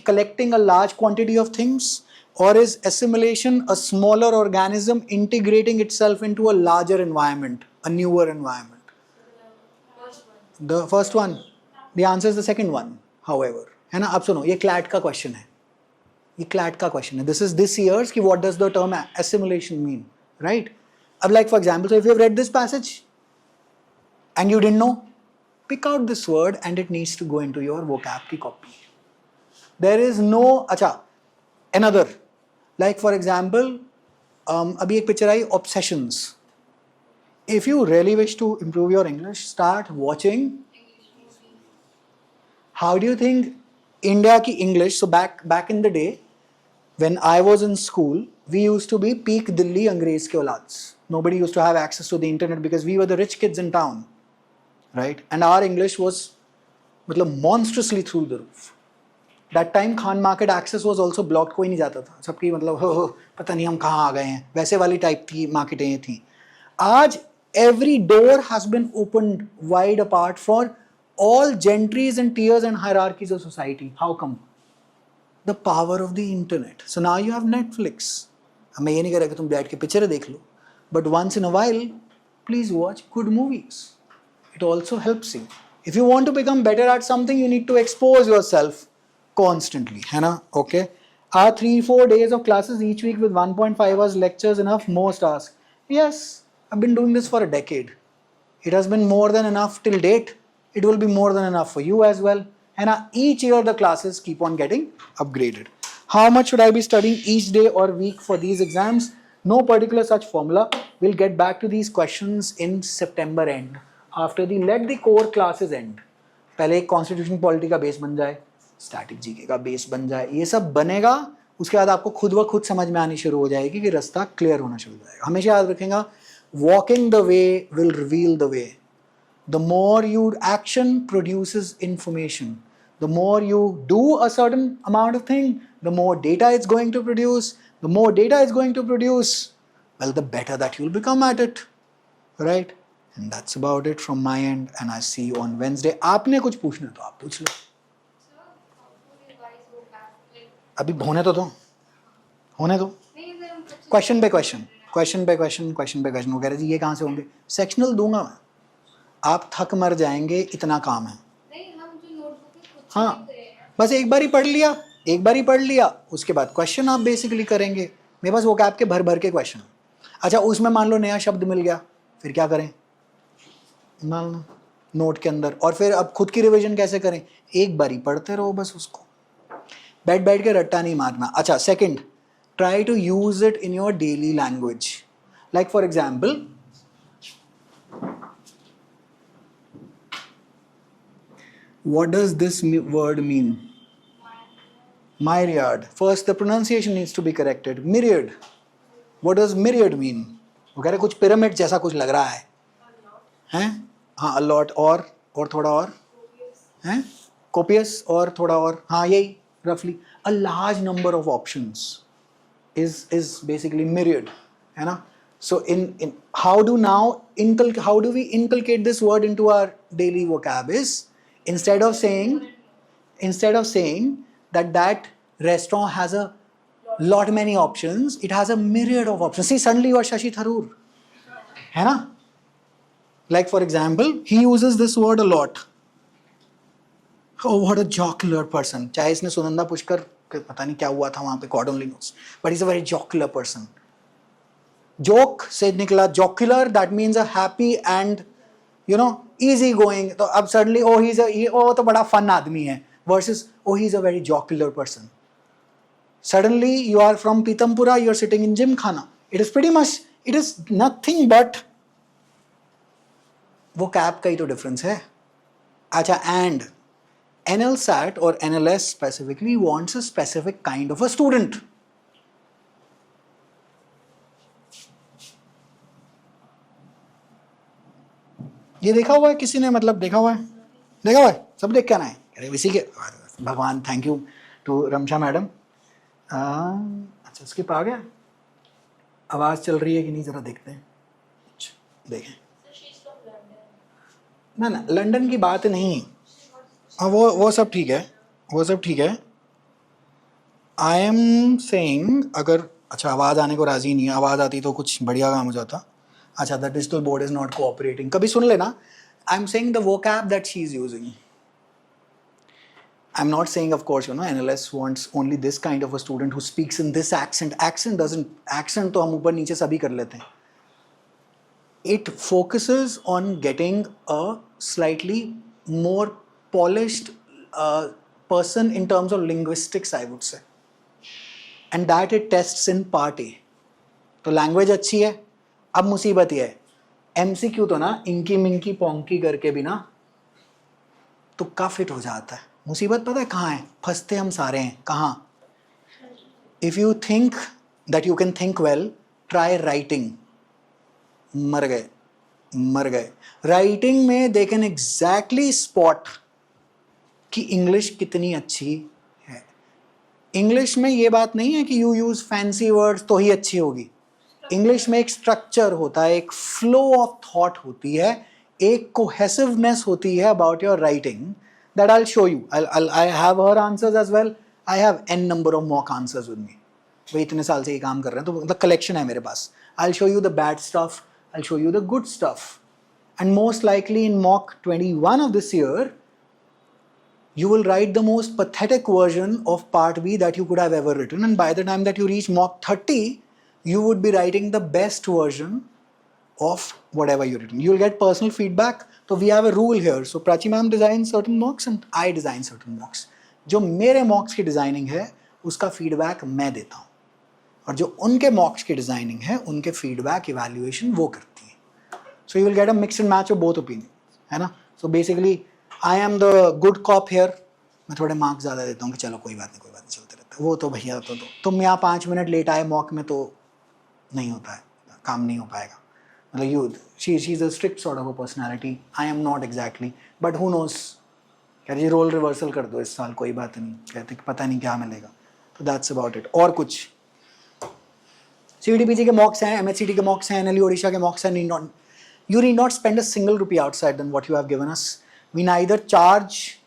collecting a large quantity of things? Or is assimilation a smaller organism integrating itself into a larger environment, a newer environment? The first one. The answer is the second one. however, है ना. अब सुनो, ये CLAT का question है, ये CLAT का question है. दिस इज दिस ईयर्स कि what does the term assimilation mean, right. अब like for example, so if you have read this passage and you didn't know, pick out this word and it needs to go into your vocab की copy. There is no, अच्छा, another, like for example, अभी एक picture I obsessions. If you really wish to improve your English, start watching. How do you think India की English, so back in the day, when I was in school, we used to be peak Delhi अंग्रेज के औलाद. Nobody used to have access to the internet because we were the rich kids in town, right? And our English was मतलब monstrously through the roof. That time Khan market access was also blocked, कोई नहीं जाता था, सबकी मतलब हो पता नहीं हम कहाँ आ गए हैं, वैसे वाली टाइप की मार्केटें थी. आज every door has been opened wide apart for all gentries and tiers and hierarchies of society. How come? The power of the internet. So now you have Netflix. अब मैं ये नहीं कह रहा कि तुम बैठ के पिक्चरें देख लो, but once in a while, please watch good movies. It also helps you. If you want to become better at something, you need to expose yourself constantly, है ना? Okay. Are 3-4 days of classes each week with 1.5 hours lectures enough? Most ask. Yes, I've been doing this for a decade. It has been more than enough till date. It will be more than enough for you as well. And each year the classes keep on getting upgraded. How much should I be studying each day or week for these exams? No particular such formula. We'll get back to these questions in September end. After the let the core classes end. पहले एक constitution polity का base बन जाए, static GK का base बन जाए, ये सब बनेगा. उसके बाद आपको खुद ब खुद समझ में आनी शुरू हो जाएगी कि रास्ता क्लियर होना शुरू हो जाएगा. हमेशा याद रखेगा, walking the way will reveal the way. The more you action produces information. The more you do a certain amount of thing, the more data it's going to produce. The more data it's going to produce, well, the better that you'll become at it, right? And that's about it from my end. And I see you on Wednesday. आपने कुछ पूछना तो आप पूछ लो. Sir, how to revise vocabulary? अभी होने तो दो, होने दो. नहीं सर, हम कुछ क्वेश्चन पे क्वेश्चन, क्वेश्चन पे क्वेश्चन, क्वेश्चन पे क्वेश्चन वगैरह जी, ये कहाँ से होंगे? सेक्शनल दूंगा मैं, आप थक मर जाएंगे, इतना काम है. नहीं, हम जो नोटबुक में कुछ हाँ, लिख रहे हैं. बस एक बार ही पढ़ लिया, एक बार ही पढ़ लिया, उसके बाद क्वेश्चन आप बेसिकली करेंगे. मेरे पास vocab के भर भर के क्वेश्चन. अच्छा, उसमें मान लो नया शब्द मिल गया, फिर क्या करें? मान लो नोट के अंदर, और फिर अब खुद की रिवीजन कैसे करें? एक बार ही पढ़ते रहो बस उसको, बैठ बैठ के रट्टा नहीं मारना. अच्छा, second, try to use it in your daily language. Like for example, what does this word mean? Myriad. First, the pronunciation needs to be corrected. Myriad. What does myriad mean? वो कह रहे कुछ पिरामिड जैसा कुछ लग रहा है, हैं? हाँ, a lot, और थोड़ा और, हैं? Copious और थोड़ा और, हाँ यही roughly. A large number of options is basically myriad, है ना? So in how do we inculcate this word into our daily vocab is, instead of saying that restaurant has a lot many options, it has a myriad of options. See, suddenly you are Shashi Tharoor, है ना? Like for example, he uses this word a lot. Oh, what a jocular person. चाहे इसने सुनंदा पुष्कर, पता नहीं क्या हुआ था वहाँ पे, God only knows. But he's a very jocular person. Joke से निकला jocular, that means a happy and easy going. तो अब suddenly तो बड़ा fun आदमी है, versus he's a very jocular person. Suddenly you are from Pitampura, you are sitting in Gymkhana. It is nothing but vocab का ही तो difference है. अच्छा, and NLSAT or NLS specifically wants a specific kind of a student. ये देखा हुआ है किसी ने? मतलब देखा हुआ है, सब देख के आना है. अरे इसी के भगवान, thank you to Ramsha madam. अच्छा, स्किप आ गया. आवाज़ चल रही है कि नहीं, ज़रा देखते हैं. अच्छा, देखें. ना लंदन की बात नहीं. हाँ, वो सब ठीक है, आई एम सेइंग, अगर अच्छा आवाज़ आने को राज़ी नहीं है, आवाज़ आती तो कुछ बढ़िया काम हो जाता. अच्छा, the digital board is not cooperating, कभी सुन लेना. I am saying the vocab that she is using. I'm not saying, of course, NLS wants only this kind of a student who speaks in this accent. Accent तो हम ऊपर नीचे सभी कर लेते हैं. It focuses on getting a slightly more polished person in terms of linguistics, I would say. And that it tests in part A. तो language अच्छी है. अब मुसीबत ये है, MCQ तो ना इंकी मिंकी पोंकी करके भी ना तुक्का फिट हो जाता है. मुसीबत पता है कहाँ है? फंसते हम सारे हैं. कहाँ? If you think that you can think well, try writing. मर गए. राइटिंग में दे कैन एग्जैक्टली स्पॉट कि इंग्लिश कितनी अच्छी है. इंग्लिश में ये बात नहीं है कि यू यूज फैंसी वर्ड्स तो ही अच्छी होगी. इंग्लिश में एक स्ट्रक्चर होता है, एक फ्लो ऑफ थॉट होती है, एक कोहेसिवनेस होती है about your writing. That I'll show you. I have her answers as well. I have n number of mock answers with me. भाई इतने साल से ये काम कर रहे हैं तो the collection है मेरे पास. I'll show you the bad stuff. I'll show you the good stuff. And most likely in mock 21 of this year, you will write the most pathetic version of part B that you could have ever written. And by the time that you reach mock 30, you would be writing the best version of whatever you've written. You'll get personal feedback. So we have a rule here. So Prachi ma'am designs certain mocks and I design certain mocks. जो मेरे mocks की designing है उसका feedback मैं देता हूँ और जो उनके mocks की designing है उनके feedback evaluation वो करती है. So you will get a mix and match of both opinions, है ना? So basically I am the good cop here. मैं थोड़े marks ज़्यादा देता हूँ कि चलो कोई बात नहीं चलते रहता है. वो तो भैया तो तुम यहाँ 5 मिनट लेट आए mock में तो नहीं होता है, काम नहीं हो पाएगा. She's a strict sort of a personality. I am not exactly, but who knows? कह रही रोल रिवर्सल कर दो इस साल, कोई बात नहीं. कहते कि पता नहीं क्या मिलेगा. तो that's about it. और कुछ CBTPG के मॉक्स हैं, MHCT के मॉक्स हैं, NLE ओडिशा के मॉक्स हैं. You need not spend a single rupee outside than what you have given us. We neither charge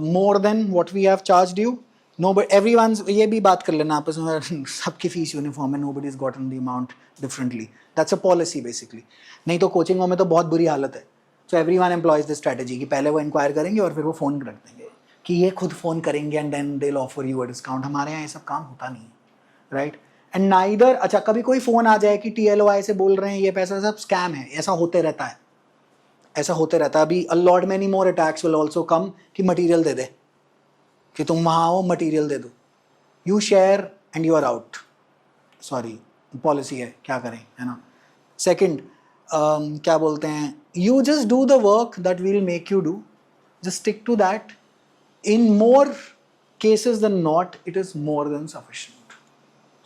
more than what we have charged you. No, but everyone's ये भी बात कर लेना आपस में, सबकी फीस यूनिफॉर्म है. Nobody's gotten the amount differently. That's a policy basically. नहीं तो कोचिंगों में तो बहुत बुरी हालत है. So everyone employs this strategy कि पहले वो इंक्वायर करेंगे और फिर वो फ़ोन रख देंगे कि ये खुद फ़ोन करेंगे and then they'll offer you a discount. हमारे यहाँ ये सब काम होता नहीं है, right? And neither, अच्छा कभी कोई फ़ोन आ जाए कि TLOI से बोल रहे हैं ये पैसा सब स्कैम है, ऐसा होते रहता है. अभी a lot many more attacks will also come कि मटीरियल दे दे, कि तुम वहाँ आओ मटीरियल दे दो. You share and you are out. Sorry, policy है, क्या करें, है ना. सेकंड, क्या बोलते हैं, you just do the work that will make you do. Just stick to that. In more cases than not it is more than sufficient.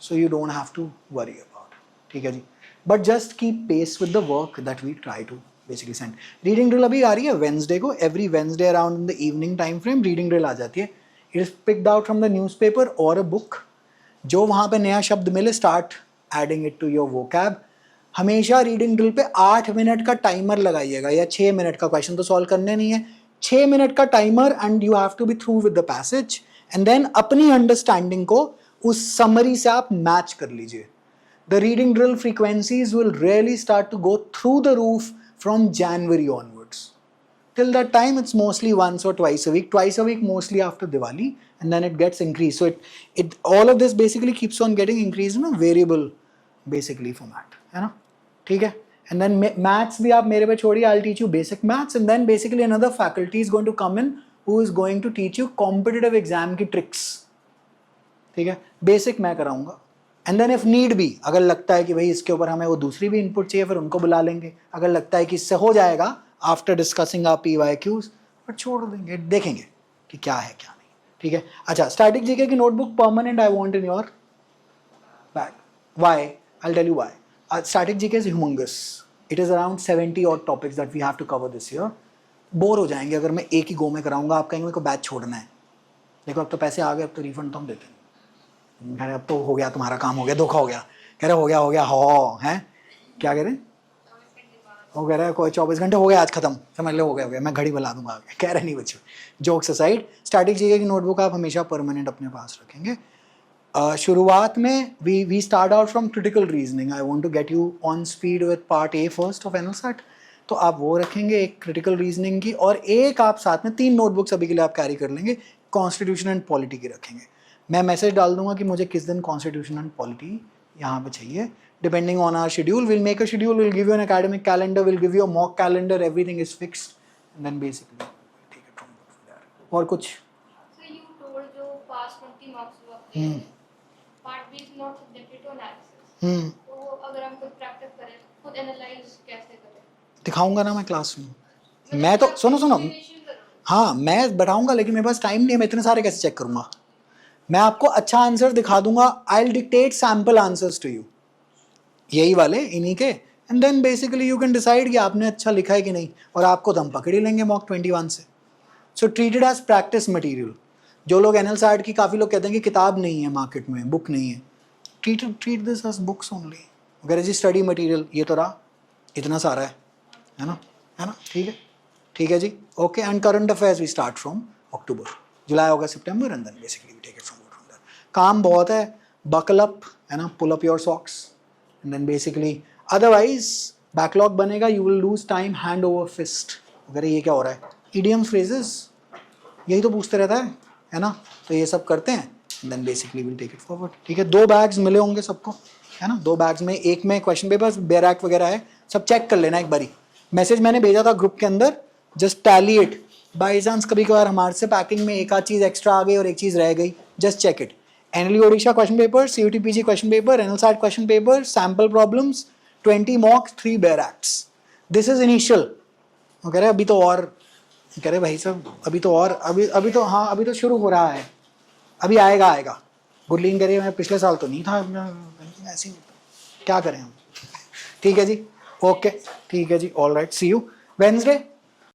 So you don't have to worry about. ठीक है जी. But just keep pace with the work that we try to basically send. Reading drill अभी आ रही है Wednesday को. Every Wednesday around in the evening time frame reading drill आ जाती है. It is picked out from the newspaper or a book. जो वहाँ पे नया शब्द मिले, start adding it to your vocab. हमेशा रीडिंग ड्रिल पे 8 मिनट का टाइमर लगाइएगा या 6 मिनट का. क्वेश्चन तो सॉल्व करने नहीं है. 6 मिनट का timer and you have to be through with the passage and then अपनी अंडरस्टैंडिंग को उस समरी से आप मैच कर लीजिए. The reading drill frequencies will really start to go through the roof from January onwards. Till that time, it's mostly once or twice a week. Twice a week, mostly after Diwali, and then it gets increased. So all of this basically keeps on getting increased in a variable, basically format, है ना? ठीक है? And then maths भी आप मेरे पे छोड़िए. I'll teach you basic maths, and then basically another faculty is going to come in who is going to teach you competitive exam की tricks. ठीक है? Basic मैं कराऊंगा. And then if need be, अगर लगता है कि भाई इसके ऊपर हमें वो दूसरी भी input चाहिए, फिर उनको बुला लेंगे. अगर लगता है कि इससे हो जाएगा आफ्टर डिस्कसिंग आप PYQs, पर छोड़ देंगे, देखेंगे कि क्या है क्या नहीं. ठीक है. अच्छा, स्टैटिक जीके की notebook permanent I want in your bag. Why? I will tell you why. Static GK is humungous. It is around 70 और topics that we have to cover this year. Bore हो जाएंगे अगर मैं एक ही गो में कराऊंगा. आप कहेंगे मेरे को बैच छोड़ना है. देखो अब तो पैसे आ गए, अब तो रिफंड तो हम देते हैं. कह रहे अब तो हो गया, तुम्हारा काम हो गया, धोखा हो गया. कह रहे हो गया हो है, क्या कह रहे हैं, वो कह रहा है कोई 24 घंटे हो गया आज खत्म. समझ लो हो गया, मैं घड़ी बुला दूंगा. कह रहे नहीं बच्चों. जोक्स असाइड, स्टैटिक जीके की नोटबुक आप हमेशा परमानेंट अपने पास रखेंगे. शुरुआत में we start out from critical reasoning. I want to get you on speed with part A first of NLSAT. तो आप वो रखेंगे एक क्रिटिकल रीजनिंग की, और एक आप साथ में 3 नोटबुक्स अभी के लिए आप कैरी कर लेंगे. कॉन्स्टिट्यूशन एंड पॉलिटी की रखेंगे. मैं मैसेज डाल दूंगा कि मुझे किस दिन कॉन्स्टिट्यूशन एंड पॉलिटी यहाँ पे चाहिए. Depending on our schedule will make a schedule, will give you an academic calendar, will give you a mock calendar, everything is fixed and then basically ठीक है फ्रॉम देयर. और कुछ? So you told जो past 20 marks हुआ थे, part B is not subjected to analysis. तो अगर हम खुद प्रैक्टिस करें, खुद एनालाइज कैसे करें? दिखाऊंगा ना मैं क्लास में. मैं तो सुनो हाँ मैं बताऊंगा, लेकिन मेरे पास टाइम नहीं है, मैं इतने सारे कैसे चेक करूंगा. मैं आपको अच्छा आंसर दिखा दूंगा. I will dictate sample answers to you, यही वाले इन्हीं के, and then basically you can decide कि आपने अच्छा लिखा है कि नहीं, और आपको तो हम पकड़ ही लेंगे मॉक 21 से. सो ट्रीटेड एज प्रैक्टिस मटेरियल. जो लोग एनएल साइड की, काफ़ी लोग कहते हैं कि किताब नहीं है मार्केट में, बुक नहीं है. Treat this as books only. अगर जी स्टडी मटेरियल ये तो रहा, इतना सारा है ना, ठीक है जी. Okay, and current affairs we start from October, July, August, September, and then basically we take it from there. काम बहुत है, बकल अप, है ना, pull up your socks, and then basically otherwise backlog बनेगा. You will lose time hand over fist. अगर ये क्या हो रहा है, ईडियम्स, फ्रेजेस, यही तो पूछते रहता है ना. तो ये सब करते हैं, then basically will take it forward. ठीक है, 2 बैग्स मिले होंगे सबको, है ना. 2 बैग्स में, एक में क्वेश्चन पेपर्स, बैरैक वगैरह है, सब चेक कर लेना एक बारी. मैसेज मैंने भेजा था ग्रुप के अंदर, just tally it. By chance कभी कभार हमारे से पैकिंग में एक आध चीज़ एक्स्ट्रा आ गई और एक चीज़ रह गई, just check it. NLU Odisha question paper, CUTPG question paper, NL side question paper, sample problems, 20 mocks, 3 barracks. This is initial. कह रहे अभी तो और, कह रहे भाई साहब अभी तो और, अभी तो हाँ अभी तो शुरू हो रहा है, अभी आएगा. गुरलीन कह रही है मैं पिछले साल तो नहीं था, ऐसे ही क्या करें हम. ठीक है जी, ओके, ठीक है जी, all right, see you Wednesday.